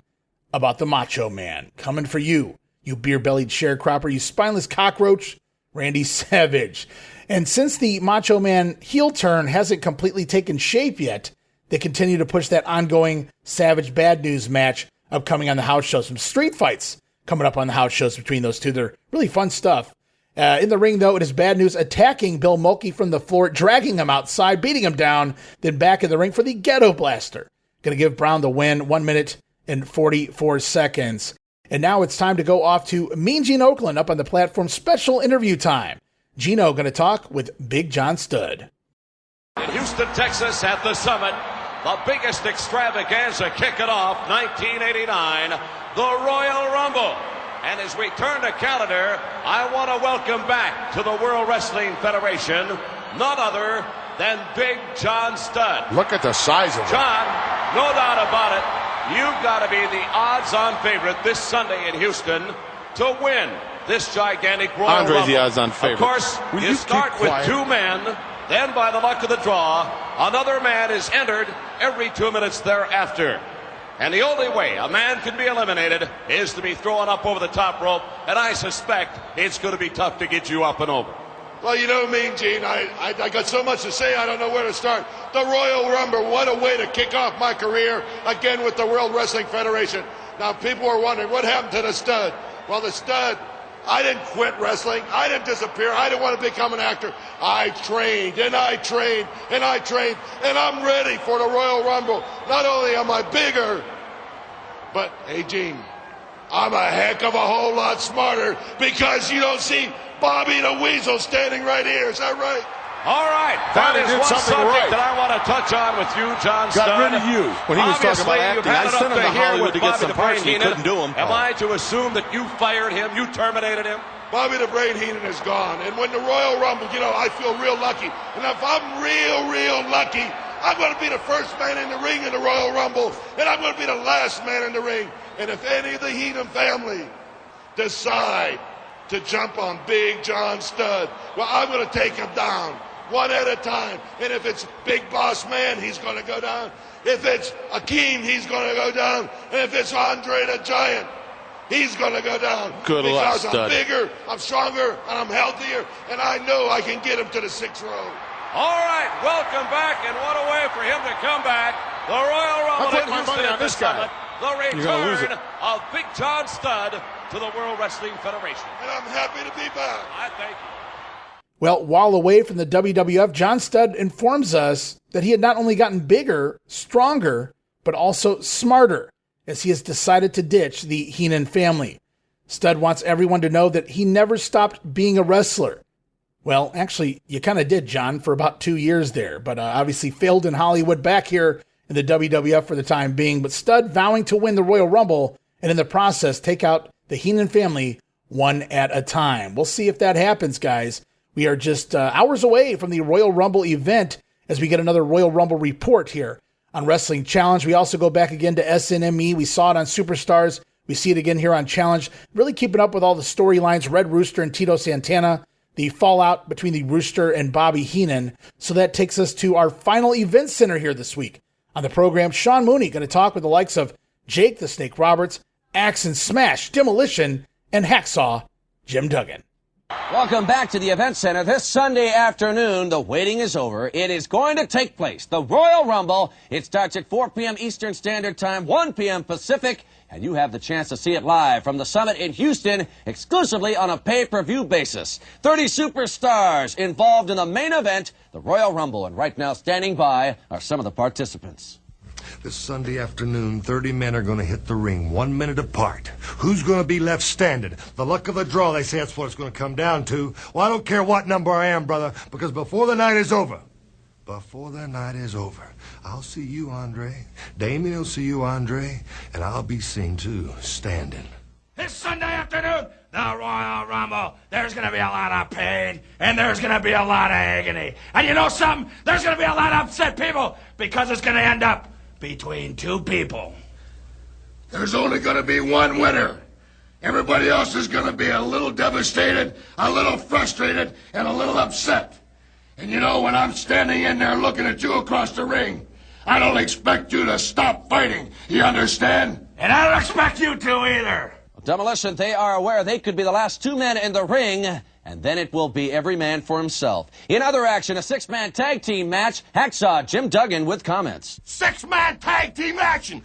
Speaker 2: about the Macho Man. Coming for you, you beer-bellied sharecropper, you spineless cockroach, Randy Savage. And since the Macho Man heel turn hasn't completely taken shape yet, they continue to push that ongoing Savage Bad News match upcoming on the house shows. Some street fights coming up on the house shows between those two. They're really fun stuff. In the ring, though, it is Bad News attacking Bill Mulkey from the floor, dragging him outside, beating him down, then back in the ring for the Ghetto Blaster. Going to give Brown the win, 1 minute and 44 seconds. And now it's time to go off to Mean Gene Okerlund up on the platform. Special interview time. Gino going to talk with Big John Studd.
Speaker 13: In Houston, Texas, at the Summit, the biggest extravaganza kicking off 1989, the Royal Rumble. And as we turn the calendar, I want to welcome back to the World Wrestling Federation none other than Big John Studd.
Speaker 7: Look at the size of it.
Speaker 13: John, no doubt about it, you've got to be the odds-on favorite this Sunday in Houston to win this gigantic Royal Rumble.
Speaker 14: Andre's the odds-on favorite.
Speaker 13: Of course, you start with two men, then by the luck of the draw, another man is entered every 2 minutes thereafter. And the only way a man can be eliminated is to be thrown up over the top rope, and I suspect it's going to be tough to get you up and over.
Speaker 7: Well, you know me, Gene. I got so much to say, I don't know where to start. The Royal Rumble, what a way to kick off my career, again with the World Wrestling Federation. Now, people are wondering, what happened to the stud? Well, the stud, I didn't quit wrestling. I didn't disappear. I didn't want to become an actor. I trained, and I trained, and I trained, and I'm ready for the Royal Rumble. Not only am I bigger, but, hey, Gene, I'm a heck of a whole lot smarter because you don't see Bobby the Weasel standing right here. Is that right?
Speaker 13: All right, that is one subject that I want to touch on with you, John Studd.
Speaker 14: Got rid of you when he was talking about acting. I sent him to Hollywood to get some parts and he couldn't do them.
Speaker 13: Am I to assume that you fired him, you terminated him?
Speaker 7: Bobby the Brain Heenan is gone. And when the Royal Rumble, you know, I feel real lucky. And if I'm real lucky, I'm going to be the first man in the ring in the Royal Rumble. And I'm going to be the last man in the ring. And if any of the Heenan family decide to jump on Big John Studd, well, I'm going to take him down one at a time. And if it's Big Boss Man, he's going to go down. If it's Akeem, he's going to go down. And if it's Andre the Giant, he's going to go down.
Speaker 14: Good luck,
Speaker 7: because I'm bigger, I'm stronger, and I'm healthier, and I know I can get him to the 6th row.
Speaker 13: All right, welcome back, and what a way for him to come back. The Royal Rumble in Houston at this Summit. The return of Big John Studd to the World Wrestling Federation.
Speaker 7: And I'm happy to be back.
Speaker 13: I thank you.
Speaker 2: Well, while away from the WWF, John Studd informs us that he had not only gotten bigger, stronger, but also smarter, as he has decided to ditch the Heenan family. Studd wants everyone to know that he never stopped being a wrestler. Well, actually, you kind of did, John, for about 2 years there, but obviously failed in Hollywood, back here in the WWF for the time being. But Studd vowing to win the Royal Rumble and in the process take out the Heenan family one at a time. We'll see if that happens, guys. We are just hours away from the Royal Rumble event as we get another Royal Rumble report here on Wrestling Challenge. We also go back again to SNME. We saw it on Superstars. We see it again here on Challenge. Really keeping up with all the storylines, Red Rooster and Tito Santana, the fallout between the Rooster and Bobby Heenan. So that takes us to our final event center here this week. On the program, Sean Mooney going to talk with the likes of Jake the Snake Roberts, Axe and Smash, Demolition, and Hacksaw Jim Duggan.
Speaker 3: Welcome back to the Event Center. This Sunday afternoon, the waiting is over. It is going to take place. The Royal Rumble. It starts at 4 p.m. Eastern Standard Time, 1 p.m. Pacific, and you have the chance to see it live from the Summit in Houston, exclusively on a pay-per-view basis. 30 superstars involved in the main event, the Royal Rumble, and right now standing by are some of the participants.
Speaker 7: This Sunday afternoon, 30 men are going to hit the ring 1 minute apart. Who's going to be left standing? The luck of the draw, they say that's what it's going to come down to. Well, I don't care what number I am, brother, because before the night is over, I'll see you, Andre. Damien will see you, Andre, and I'll be seen, too, standing.
Speaker 8: This Sunday afternoon, the Royal Rumble, there's going to be a lot of pain, and there's going to be a lot of agony. And you know something? There's going to be a lot of upset people, because it's going to end up between two people.
Speaker 7: There's only going to be one winner. Everybody else is going to be a little devastated, a little frustrated, and a little upset. And you know, when I'm standing in there looking at you across the ring, I don't expect you to stop fighting. You understand?
Speaker 8: And I don't expect you to either.
Speaker 3: Demolition, they are aware they could be the last 2 men in the ring, and then it will be every man for himself. In other action, a 6-man tag team match. Hacksaw Jim Duggan with comments.
Speaker 7: 6-man tag team action.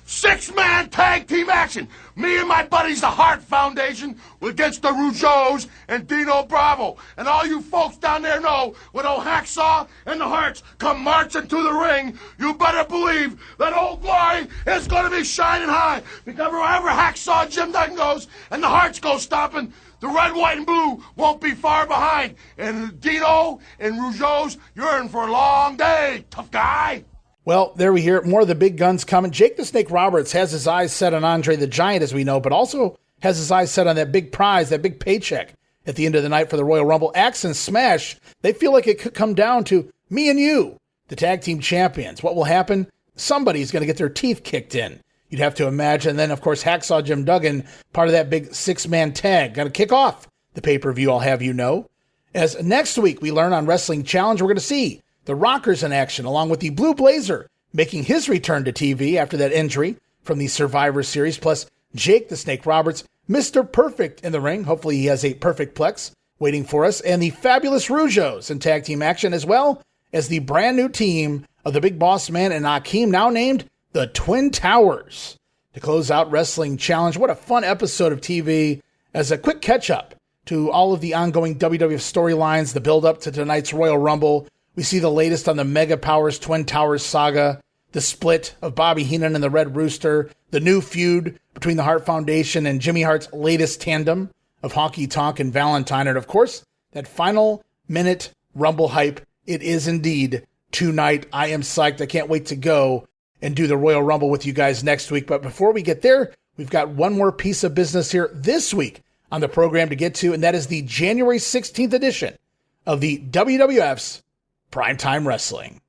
Speaker 7: Six-man tag team action. Me and my buddies, the Hart Foundation, against the Rougeaus and Dino Bravo. And all you folks down there know, when old Hacksaw and the Harts come marching to the ring, you better believe that Old Glory is going to be shining high. Because wherever Hacksaw Jim Duggan goes and the Harts go stomping, the red, white, and blue won't be far behind. And Dino and Rougeaus, you're in for a long day, tough guy.
Speaker 2: Well, there we hear it. More of the big guns coming. Jake the Snake Roberts has his eyes set on Andre the Giant, as we know, but also has his eyes set on that big prize, that big paycheck at the end of the night for the Royal Rumble. Axe and Smash, they feel like it could come down to me and you, the tag team champions. What will happen? Somebody's going to get their teeth kicked in. You'd have to imagine. And then, of course, Hacksaw Jim Duggan, part of that big 6-man tag, going to kick off the pay-per-view, I'll have you know. As next week we learn on Wrestling Challenge, we're going to see the Rockers in action, along with the Blue Blazer making his return to TV after that injury from the Survivor Series, plus Jake the Snake Roberts, Mr. Perfect in the ring. Hopefully he has a perfect plex waiting for us, and the fabulous Rougeos in tag team action, as well as the brand new team of the Big Boss Man and Akeem, now named the Twin Towers, to close out Wrestling Challenge. What a fun episode of TV. As a quick catch-up to all of the ongoing WWF storylines, the build-up to tonight's Royal Rumble, we see the latest on the Mega Powers Twin Towers saga, the split of Bobby Heenan and the Red Rooster, the new feud between the Hart Foundation and Jimmy Hart's latest tandem of Honky Tonk and Valentine, and of course, that final minute Rumble hype. It is indeed tonight. I am psyched. I can't wait to go and do the Royal Rumble with you guys next week. But before we get there, we've got one more piece of business here this week on the program to get to, and that is the January 16th edition of the WWF's Primetime Wrestling.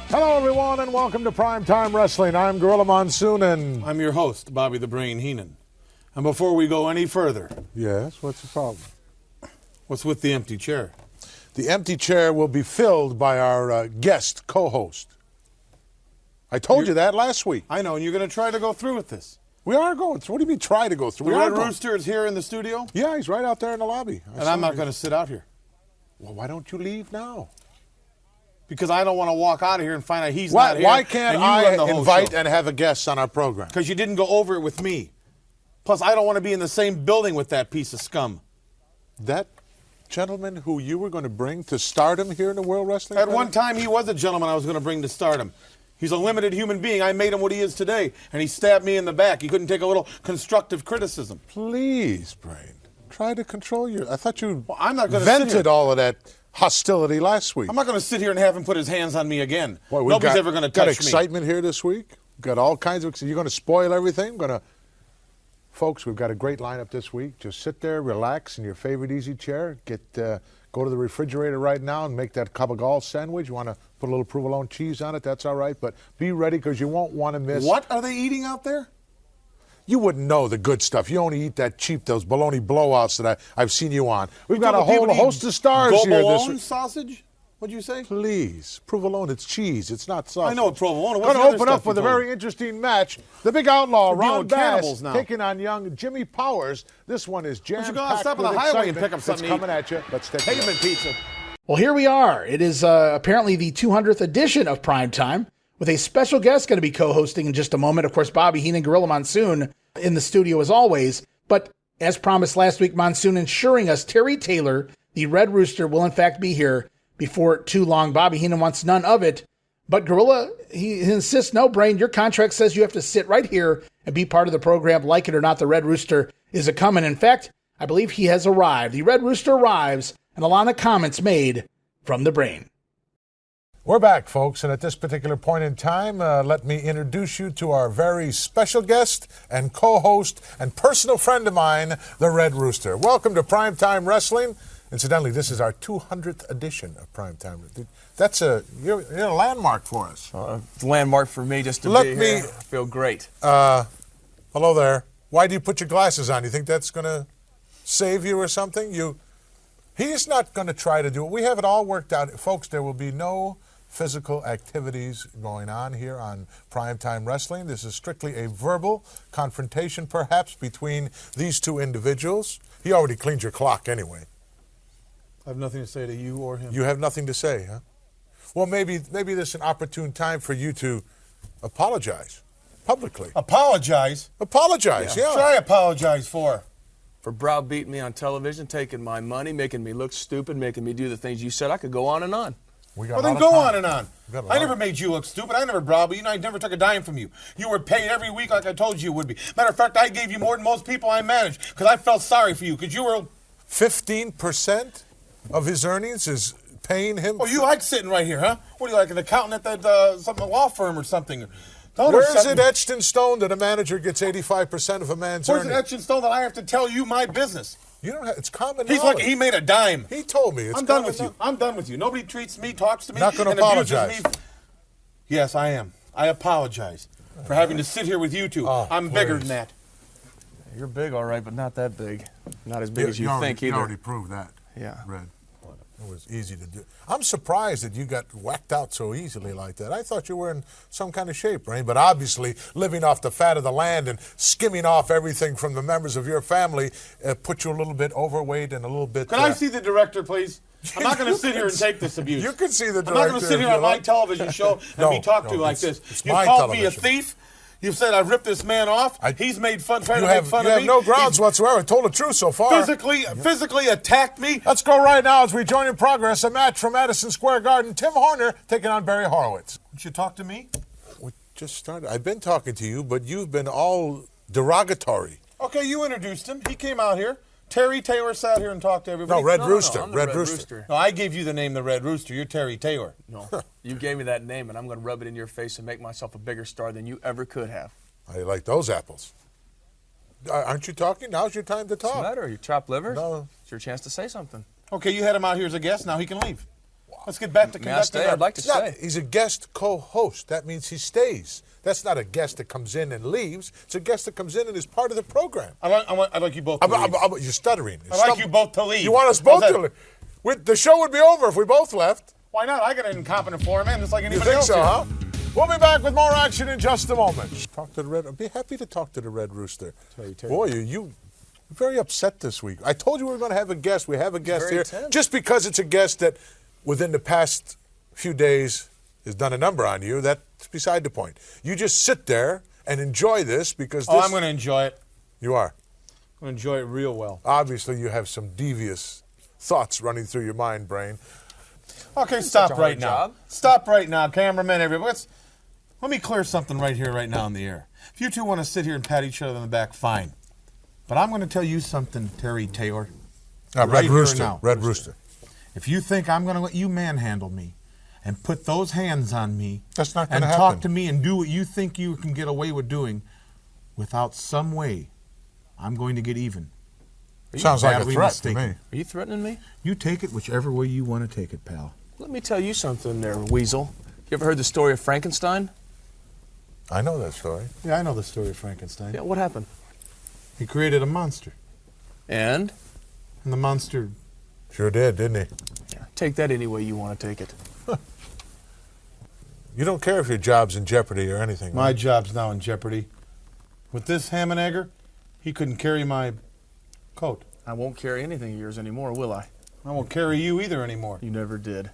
Speaker 15: Hello, everyone, and welcome to Primetime Wrestling. I'm Gorilla Monsoon, and
Speaker 16: I'm your host, Bobby the Brain Heenan. And before we go any further...
Speaker 15: Yes, what's the problem?
Speaker 16: What's with the empty chair?
Speaker 15: The empty chair will be filled by our guest co-host. I told you that last week.
Speaker 16: I know, and you're going to try to go through with this.
Speaker 15: We are going through. What do you mean try to go through?
Speaker 16: The Red Rooster is here in the studio?
Speaker 15: Yeah, he's right out there in the lobby.
Speaker 16: And I'm not going to sit out here.
Speaker 15: Well, why don't you leave now?
Speaker 16: Because I don't want to walk out of here and find out he's not here.
Speaker 15: Why can't I invite and have a guest on our program?
Speaker 16: Because you didn't go over it with me. Plus, I don't want to be in the same building with that piece of scum.
Speaker 15: That gentleman who you were going to bring to stardom here in the World Wrestling Federation?
Speaker 16: At one time, he was a gentleman I was going to bring to stardom. He's a limited human being. I made him what he is today, and he stabbed me in the back. He couldn't take a little constructive criticism.
Speaker 15: Please, Brain. Try to control your... I thought you
Speaker 16: I'm not going to
Speaker 15: vented all of that hostility last week.
Speaker 16: I'm not going to sit here and have him put his hands on me again.
Speaker 15: Boy,
Speaker 16: Nobody's ever going to touch me.
Speaker 15: Got excitement here this week. We've got all kinds of... You're going to spoil everything? Folks, we've got a great lineup this week. Just sit there, relax in your favorite easy chair. Go to the refrigerator right now and make that cabagol sandwich. You want to put a little provolone cheese on it, that's all right. But be ready because you won't want to miss...
Speaker 16: What are they eating out there?
Speaker 15: You wouldn't know the good stuff. You only eat that cheap, those bologna blowouts that I've seen you on. We've got a whole host of stars here this week.
Speaker 16: Sausage? What'd you say?
Speaker 15: Please. Provolone, it's cheese. It's not sausage.
Speaker 16: I know what provolone is.
Speaker 15: We're going to open up with a very interesting match. The big outlaw, Ron Bass, taking on young Jimmy Powers. This one is jam-packed
Speaker 16: stop
Speaker 15: with
Speaker 16: on the highway
Speaker 15: excitement.
Speaker 16: and pick up something
Speaker 15: It's coming at you. Let's take
Speaker 16: pavement pizza.
Speaker 2: Well, here we are. It is apparently the 200th edition of Primetime, with a special guest going to be co-hosting in just a moment. Of course, Bobby Heenan, Gorilla Monsoon in the studio as always. But as promised last week, Monsoon ensuring us Terry Taylor, the Red Rooster, will in fact be here before too long. Bobby Heenan wants none of it. But Gorilla, he insists, no, Brain, your contract says you have to sit right here and be part of the program. Like it or not, the Red Rooster is a-coming. In fact, I believe he has arrived. The Red Rooster arrives, and a lot of comments made from the Brain.
Speaker 15: We're back, folks, and at this particular point in time, let me introduce you to our very special guest and co-host and personal friend of mine, the Red Rooster. Welcome to Primetime Wrestling. Incidentally, this is our 200th edition of Primetime. You're a landmark for us.
Speaker 17: It's a landmark for me just to be here. I feel great.
Speaker 15: Hello there. Why do you put your glasses on? You think that's going to save you or something? He's not going to try to do it. We have it all worked out. Folks, there will be no physical activities going on here on Primetime Wrestling. This is strictly a verbal confrontation, perhaps, between these two individuals. He already cleaned your clock anyway.
Speaker 16: I have nothing to say to you or him.
Speaker 15: You have nothing to say, huh? Well, maybe this is an opportune time for you to apologize publicly.
Speaker 16: Apologize?
Speaker 15: Apologize, yeah.
Speaker 16: What should I apologize for?
Speaker 17: For browbeating me on television, taking my money, making me look stupid, making me do the things you said. I could go on and on.
Speaker 16: Well, then go on and on. I never made you look stupid. I never browbeat you, and I never took a dime from you. You were paid every week like I told you you would be. Matter of fact, I gave you more than most people I managed because I felt sorry for you because you were...
Speaker 15: 15% of his earnings is paying him...
Speaker 16: Oh, you like sitting right here, huh? What are you, like an accountant at that something law firm or something?
Speaker 15: Where is it etched in stone that a manager gets 85% of a man's
Speaker 16: Where's
Speaker 15: earnings?
Speaker 16: it etched in stone that I have to tell you my business?
Speaker 15: You don't have, it's common
Speaker 16: He's
Speaker 15: knowledge.
Speaker 16: like, he made a dime.
Speaker 15: He told me. It's
Speaker 16: I'm done
Speaker 15: common
Speaker 16: with you. I'm done with you. Nobody treats me, talks to me,
Speaker 15: Not gonna
Speaker 16: and abuses
Speaker 15: apologize.
Speaker 16: me. Yes, I am. I apologize for having to sit here with you two. I'm bigger than that.
Speaker 17: You're big, all right, but not that big. Not as big as you think
Speaker 15: You
Speaker 17: either.
Speaker 15: already proved that.
Speaker 17: Yeah.
Speaker 15: Red. It was easy to do. I'm surprised that you got whacked out so easily like that. I thought you were in some kind of shape, Rain, but obviously living off the fat of the land and skimming off everything from the members of your family put you a little bit overweight and a little bit...
Speaker 16: Can I see the director, please? I'm not going to sit here and take this abuse.
Speaker 15: You can see the director.
Speaker 16: I'm not going to sit here on my television show and be talked to like this. You called me a thief. You said I ripped this man off. He's made fun, trying to make fun of me.
Speaker 15: You have no grounds whatsoever. I told the truth so far.
Speaker 16: Physically attacked me.
Speaker 15: Let's go right now as we join in progress a match from Madison Square Garden. Tim Horner taking on Barry Horowitz.
Speaker 16: Did you talk to me?
Speaker 15: We just started. I've been talking to you, but you've been all derogatory.
Speaker 16: Okay, you introduced him. He came out here. Terry Taylor sat here and talked to everybody.
Speaker 15: No, Red Rooster.
Speaker 17: I'm the
Speaker 15: Red Rooster.
Speaker 16: No, I gave you the name the Red Rooster. You're Terry Taylor.
Speaker 17: No, you gave me that name, and I'm going to rub it in your face and make myself a bigger star than you ever could have.
Speaker 15: I like those apples. Aren't you talking? Now's your time to talk.
Speaker 17: What's the matter? You chopped liver?
Speaker 15: No.
Speaker 17: It's your chance to say something.
Speaker 16: Okay, you had him out here as a guest. Now he can leave. Let's get back to conducting.
Speaker 17: I'd like to stay.
Speaker 15: He's a guest co-host. That means he stays. That's not a guest that comes in and leaves. It's a guest that comes in and is part of the program.
Speaker 16: I'd like you both to leave.
Speaker 15: You're stuttering.
Speaker 16: I'd like you both to leave.
Speaker 15: You want us both to leave? The show would be over if we both left.
Speaker 16: Why not? I got an incompetent foreman just like
Speaker 15: You
Speaker 16: anybody
Speaker 15: think
Speaker 16: else
Speaker 15: so,
Speaker 16: here.
Speaker 15: huh? We'll be back with more action in just a moment. Talk to the Red. I'd be happy to talk to the Red Rooster. Boy, you very upset this week. I told you we were going to have a guest. We have a guest here. Just because it's a guest that within the past few days has done a number on you, that's beside the point. You just sit there and enjoy this because this...
Speaker 16: Oh, I'm going to enjoy it.
Speaker 15: You are?
Speaker 16: I'm going to enjoy it real well.
Speaker 15: Obviously, you have some devious thoughts running through your mind, Brain.
Speaker 16: Okay, stop right now. Stop right now, cameraman, everybody. Let me clear something right here, right now in the air. If you two want to sit here and pat each other on the back, fine. But I'm going to tell you something, Terry Taylor.
Speaker 15: Red Rooster. Red Rooster.
Speaker 16: If you think I'm going to let you manhandle me and put those hands on me
Speaker 15: that's not going
Speaker 16: and
Speaker 15: to
Speaker 16: talk
Speaker 15: happen.
Speaker 16: to me and do what you think you can get away with doing without some way, I'm going to get even.
Speaker 15: Sounds like a threat to me.
Speaker 17: Are you threatening me?
Speaker 16: You take it whichever way you want to take it, pal.
Speaker 17: Let me tell you something there, Weasel. You ever heard the story of Frankenstein?
Speaker 15: I know that story.
Speaker 16: Yeah, I know the story of Frankenstein.
Speaker 17: Yeah, what happened?
Speaker 16: He created a monster.
Speaker 17: And?
Speaker 16: And the monster...
Speaker 15: Sure did, didn't he?
Speaker 17: Yeah, take that any way you want to take it.
Speaker 15: You don't care if your job's in jeopardy or anything.
Speaker 16: My job's now in jeopardy. With this ham and egger, he couldn't carry my coat.
Speaker 17: I won't carry anything of yours anymore, will I?
Speaker 16: I won't carry you either anymore.
Speaker 17: You never did.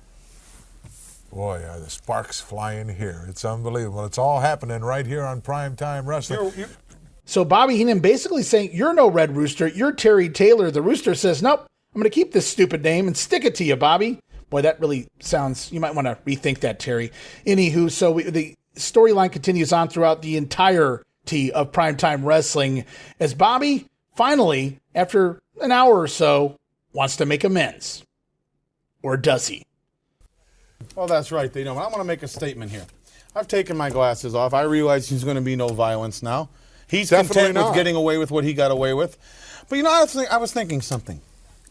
Speaker 15: Boy, are the sparks flying here. It's unbelievable. It's all happening right here on Primetime Wrestling.
Speaker 2: So Bobby Heenan basically saying, you're no Red Rooster, you're Terry Taylor. The Rooster says, nope, I'm going to keep this stupid name and stick it to you, Bobby. Boy, that really sounds, you might want to rethink that, Terry. Anywho, so the storyline continues on throughout the entirety of Primetime Wrestling as Bobby finally, after an hour or so, wants to make amends. Or does he?
Speaker 16: Well, that's right. They don't. I want to make a statement here. I've taken my glasses off. I realize there's going to be no violence now. He's content with getting away with what he got away with. But, you know, I was thinking something.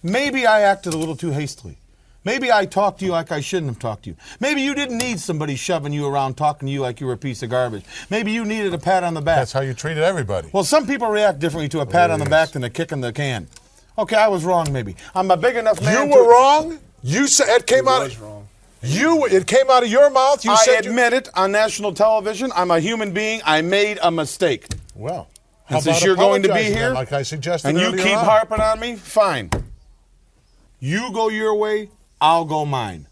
Speaker 16: Maybe I acted a little too hastily. Maybe I talked to you like I shouldn't have talked to you. Maybe you didn't need somebody shoving you around, talking to you like you were a piece of garbage. Maybe you needed a pat on the back.
Speaker 15: That's how you treated everybody.
Speaker 16: Well, some people react differently to a pat on the back than a kick in the can. Okay, I was wrong maybe. I'm a big enough man.
Speaker 15: You were wrong? You said it came out of...
Speaker 16: wrong.
Speaker 15: It came out of your mouth? You
Speaker 16: I admit it on national television. I'm a human being. I made a mistake.
Speaker 15: Well,
Speaker 16: and since you're going to be here,
Speaker 15: like I suggested
Speaker 16: and you
Speaker 15: earlier
Speaker 16: keep
Speaker 15: on.
Speaker 16: harping on me, fine. You go your way, I'll go mine.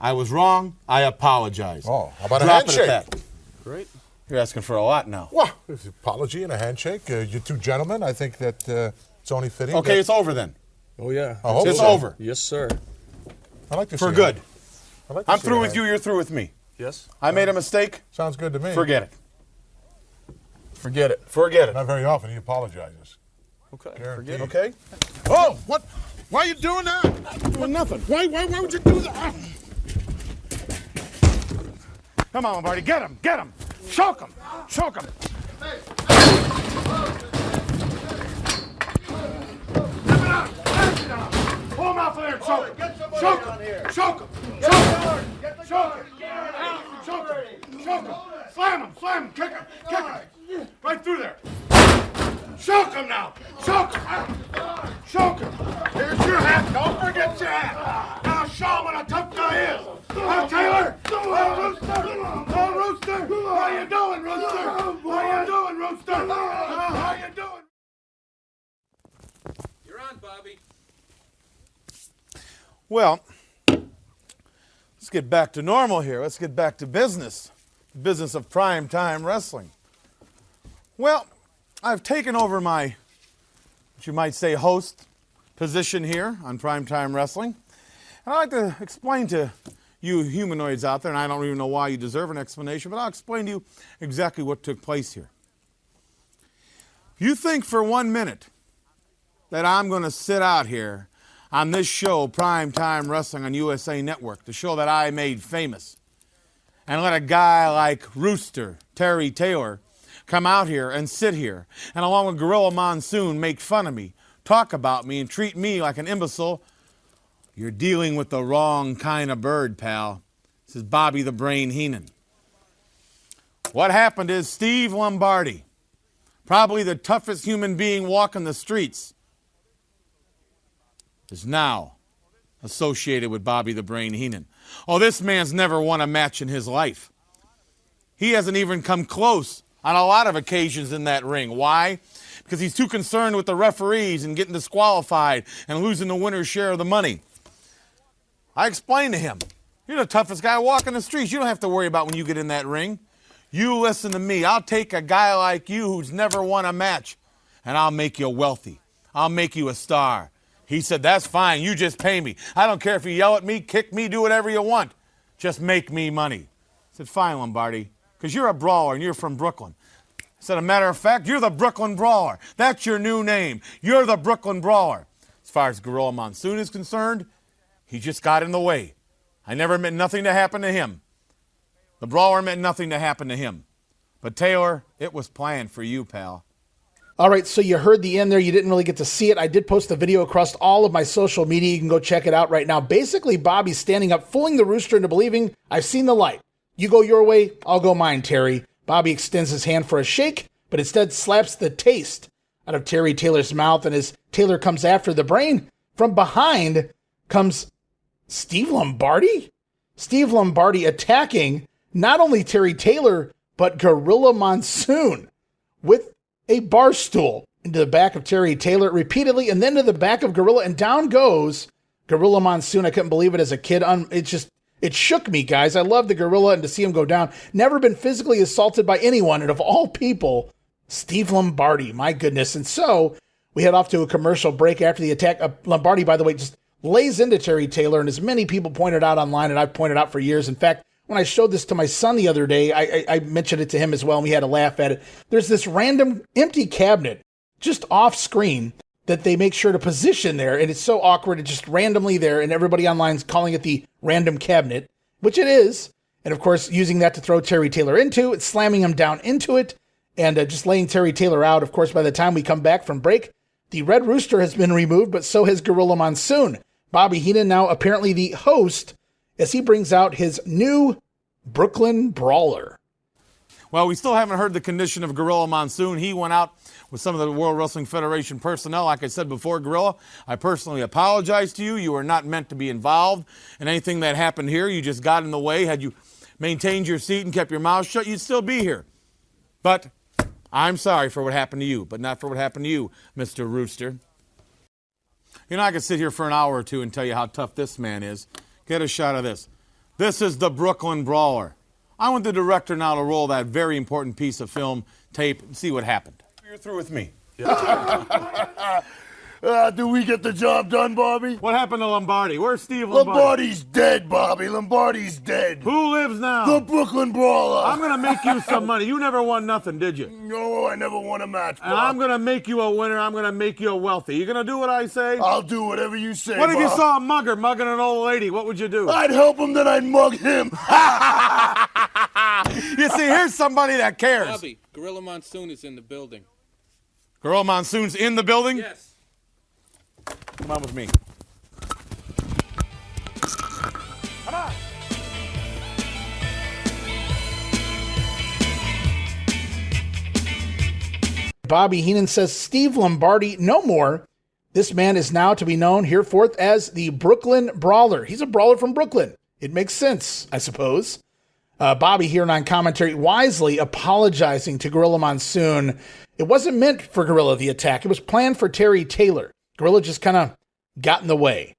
Speaker 16: I was wrong. I apologize.
Speaker 15: Oh, how about a
Speaker 16: Drop it
Speaker 15: handshake?
Speaker 16: at that. Great. You're asking for a lot now.
Speaker 15: Well, there's an apology and a handshake. You two gentlemen, I think that it's only fitting.
Speaker 16: Okay, it's over then.
Speaker 17: Oh, yeah.
Speaker 15: I hope
Speaker 16: it's
Speaker 15: so.
Speaker 16: over.
Speaker 17: Yes, sir.
Speaker 15: I like to
Speaker 16: For
Speaker 15: see
Speaker 16: good.
Speaker 15: Like to
Speaker 16: I'm
Speaker 15: see
Speaker 16: through
Speaker 15: a
Speaker 16: with
Speaker 15: hand.
Speaker 16: you. You're through with me.
Speaker 17: Yes.
Speaker 16: I made a mistake.
Speaker 15: Sounds good to me.
Speaker 16: Forget it.
Speaker 17: Forget it.
Speaker 16: Forget it.
Speaker 15: Not very often he apologizes.
Speaker 17: Okay.
Speaker 15: Guaranteed.
Speaker 16: Okay?
Speaker 15: Oh, what? Why are you doing that?
Speaker 16: I'm doing nothing.
Speaker 15: Why would you do that?
Speaker 16: Come on, Lombardi, get him, get him. Choke him, choke him. Pull him out from there and choke him. Choke him, choke him, choke him, choke him, choke him, choke him. Slam him, kick him, right through there. Choke him now, choke him, choke him. Here's your hat, don't forget your hat. Now show him what a tough guy is. Huh, Taylor? Rooster? Rooster? How you doing, Rooster? How you doing, Rooster? How you doing?
Speaker 8: You're on, Bobby.
Speaker 16: Well, let's get back to normal here. Let's get back to business. Business of prime time wrestling. Well, I've taken over my, what you might say, host position here on Prime Time Wrestling. And I'd like to explain to you humanoids out there, and I don't even know why you deserve an explanation, but I'll explain to you exactly what took place here. You think for 1 minute that I'm going to sit out here on this show, Prime Time Wrestling on USA Network, the show that I made famous, and let a guy like Rooster, Terry Taylor, come out here and sit here, and along with Gorilla Monsoon, make fun of me, talk about me, and treat me like an imbecile? You're dealing with the wrong kind of bird, pal. This is Bobby the Brain Heenan. What happened is Steve Lombardi, probably the toughest human being walking the streets, is now associated with Bobby the Brain Heenan. Oh, this man's never won a match in his life. He hasn't even come close on a lot of occasions in that ring. Why? Because he's too concerned with the referees and getting disqualified and losing the winner's share of the money. I explained to him, you're the toughest guy walking the streets. You don't have to worry about when you get in that ring. You listen to me. I'll take a guy like you who's never won a match, and I'll make you wealthy. I'll make you a star. He said, that's fine. You just pay me. I don't care if you yell at me, kick me, do whatever you want. Just make me money. I said, fine, Lombardi, because you're a brawler and you're from Brooklyn. I said, a matter of fact, you're the Brooklyn Brawler. That's your new name. You're the Brooklyn Brawler. As far as Gorilla Monsoon is concerned, he just got in the way. I never meant nothing to happen to him. The Brawler meant nothing to happen to him. But Taylor, it was planned for you, pal.
Speaker 2: All right, so you heard the end there. You didn't really get to see it. I did post the video across all of my social media. You can go check it out right now. Basically, Bobby's standing up, fooling the Rooster into believing, I've seen the light. You go your way, I'll go mine, Terry. Bobby extends his hand for a shake, but instead slaps the taste out of Terry Taylor's mouth. And as Taylor comes after the Brain, from behind comes Steve Lombardi? Steve Lombardi attacking not only Terry Taylor, but Gorilla Monsoon with a bar stool into the back of Terry Taylor repeatedly, and then to the back of Gorilla, and down goes Gorilla Monsoon. I couldn't believe it as a kid. It shook me, guys. I love the Gorilla, and to see him go down. Never been physically assaulted by anyone, and of all people, Steve Lombardi. My goodness. And so we head off to a commercial break after the attack. Lombardi, by the way, just lays into Terry Taylor, and as many people pointed out online, and I've pointed out for years. In fact, when I showed this to my son the other day, I mentioned it to him as well, and we had a laugh at it. There's this random empty cabinet just off screen that they make sure to position there, and it's so awkward. It's just randomly there, and everybody online's calling it the random cabinet, which it is. And of course, using that to throw Terry Taylor into it, slamming him down into it, and just laying Terry Taylor out. Of course, by the time we come back from break, the Red Rooster has been removed, but so has Gorilla Monsoon. Bobby Heenan now apparently the host as he brings out his new Brooklyn Brawler.
Speaker 16: Well, we still haven't heard the condition of Gorilla Monsoon. He went out with some of the World Wrestling Federation personnel. Like I said before, Gorilla, I personally apologize to you. You were not meant to be involved in anything that happened here. You just got in the way. Had you maintained your seat and kept your mouth shut, you'd still be here. But I'm sorry for what happened to you, but not for what happened to you, Mr. Rooster. You know, I could sit here for an hour or two and tell you how tough this man is. Get a shot of this. This is the Brooklyn Brawler. I want the director now to roll that very important piece of film tape and see what happened. You're through with me.
Speaker 7: Do we get the job done, Bobby?
Speaker 16: What happened to Lombardi? Where's Steve Lombardi?
Speaker 7: Lombardi's dead, Bobby. Lombardi's dead.
Speaker 16: Who lives now?
Speaker 7: The Brooklyn Brawler.
Speaker 16: I'm going to make you some money. You never won nothing, did you?
Speaker 7: No, I never won a match, Bob.
Speaker 16: And I'm going to make you a winner. I'm going to make you a wealthy. You going to do what I say?
Speaker 7: I'll do whatever you say,
Speaker 16: What if you
Speaker 7: Bob.
Speaker 16: saw a mugger mugging an old lady? What would you do?
Speaker 7: I'd help him, then I'd mug him.
Speaker 16: You see, here's somebody that cares.
Speaker 18: Bobby, Gorilla Monsoon is in the building.
Speaker 16: Gorilla Monsoon's in the building?
Speaker 18: Yes.
Speaker 16: Come on with me. Come on.
Speaker 2: Bobby Heenan says, Steve Lombardi, no more. This man is now to be known hereforth as the Brooklyn Brawler. He's a brawler from Brooklyn. It makes sense, I suppose. Bobby here on commentary wisely apologizing to Gorilla Monsoon. It wasn't meant for Gorilla, the attack. It was planned for Terry Taylor. Gorilla just kind of got in the way.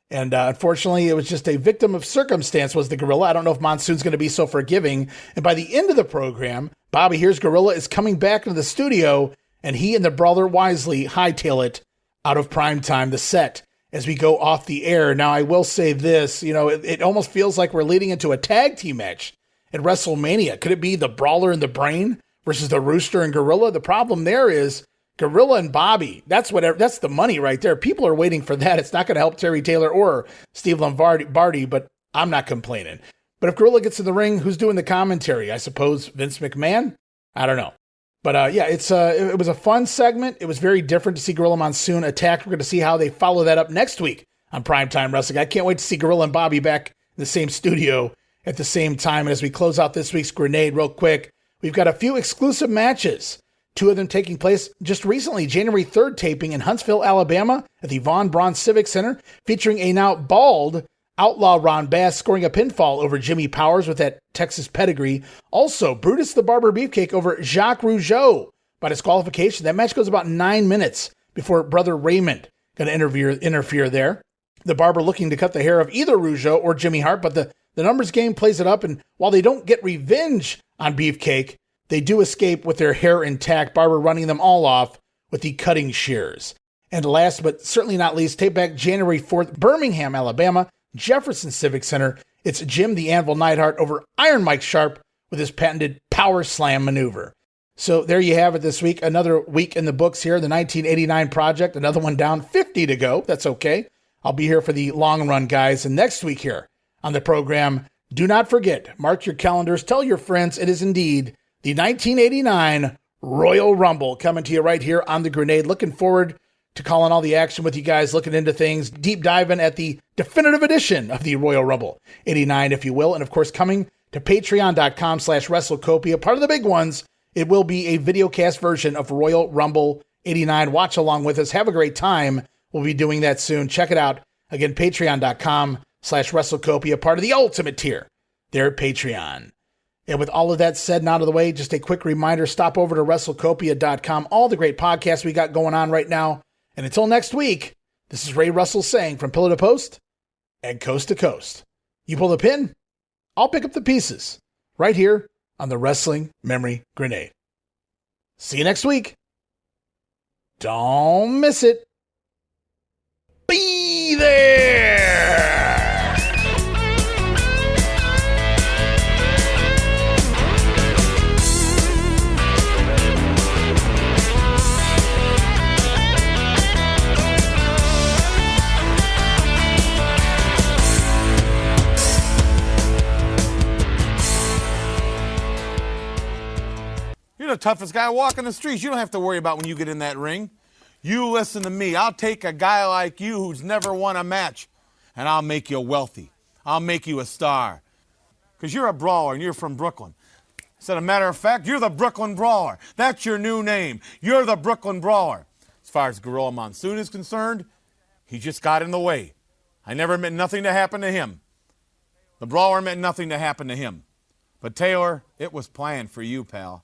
Speaker 2: And unfortunately, it was just a victim of circumstance was the Gorilla. I don't know if Monsoon's going to be so forgiving. And by the end of the program, Bobby hears Gorilla is coming back into the studio, and he and the Brawler wisely hightail it out of primetime, the set, as we go off the air. Now, I will say this, it almost feels like we're leading into a tag team match at WrestleMania. Could it be the Brawler and the Brain versus the Rooster and Gorilla? The problem there is Gorilla and Bobby. That's the money right there. People are waiting for that. It's not going to help Terry Taylor or Steve Lombardi, but I'm not complaining. But if Gorilla gets in the ring, who's doing the commentary? I suppose Vince McMahon? I don't know. But it was a fun segment. It was very different to see Gorilla Monsoon attack. We're going to see how they follow that up next week on Primetime Wrestling. I can't wait to see Gorilla and Bobby back in the same studio at the same time. And as we close out this week's Grenade real quick, we've got a few exclusive matches. 2 of them taking place just recently, January 3rd taping in Huntsville, Alabama at the Von Braun Civic Center, featuring a now bald Outlaw Ron Bass scoring a pinfall over Jimmy Powers with that Texas pedigree. Also, Brutus the Barber Beefcake over Jacques Rougeau by disqualification. That match goes about 9 minutes before Brother Raymond going to interfere there. The Barber looking to cut the hair of either Rougeau or Jimmy Hart, but the numbers game plays it up, and while they don't get revenge on Beefcake, they do escape with their hair intact, Barber running them all off with the cutting shears. And last but certainly not least, tape back January 4th, Birmingham, Alabama, Jefferson Civic Center. It's Jim the Anvil Neidhart over Iron Mike Sharp with his patented power slam maneuver. So there you have it this week. Another week in the books here, the 1989 project, another one down, 50 to go. That's okay. I'll be here for the long run, guys. And next week here on the program, do not forget, mark your calendars, tell your friends, it is indeed the 1989 Royal Rumble coming to you right here on the Grenade. Looking forward to calling all the action with you guys, looking into things, deep diving at the definitive edition of the Royal Rumble 89, if you will. And of course, coming to patreon.com/WrestleCopia. Part of the big ones, it will be a videocast version of Royal Rumble 89. Watch along with us. Have a great time. We'll be doing that soon. Check it out. Again, patreon.com/WrestleCopia, part of the ultimate tier there at Patreon. And with all of that said and out of the way, just a quick reminder, stop over to WrestleCopia.com. All the great podcasts we got going on right now. And until next week, this is Ray Russell saying from pillar to post and coast to coast. You pull the pin, I'll pick up the pieces right here on the Wrestling Memory Grenade. See you next week. Don't miss it. Be there.
Speaker 16: You're the toughest guy walking the streets. You don't have to worry about when you get in that ring. You listen to me. I'll take a guy like you who's never won a match, and I'll make you wealthy. I'll make you a star. Because you're a brawler, and you're from Brooklyn. As a matter of fact, you're the Brooklyn Brawler. That's your new name. You're the Brooklyn Brawler. As far as Gorilla Monsoon is concerned, he just got in the way. I never meant nothing to happen to him. The Brawler meant nothing to happen to him. But Taylor, it was planned for you, pal.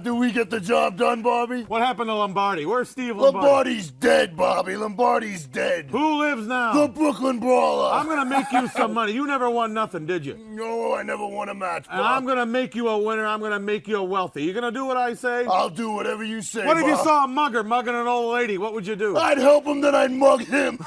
Speaker 4: Do we get the job done, Bobby?
Speaker 16: What happened to Lombardi? Where's Steve Lombardi?
Speaker 4: Lombardi's dead, Bobby. Lombardi's dead.
Speaker 16: Who lives now?
Speaker 4: The Brooklyn Brawler.
Speaker 16: I'm going to make you some money. You never won nothing, did you?
Speaker 4: No, I never won a match, Bob.
Speaker 16: And I'm going to make you a winner. I'm going to make you wealthy. You going to do what I say?
Speaker 4: I'll do whatever you say,
Speaker 16: What if you
Speaker 4: Bob?
Speaker 16: saw a mugger mugging an old lady? What would you do?
Speaker 4: I'd help him, then I'd mug him.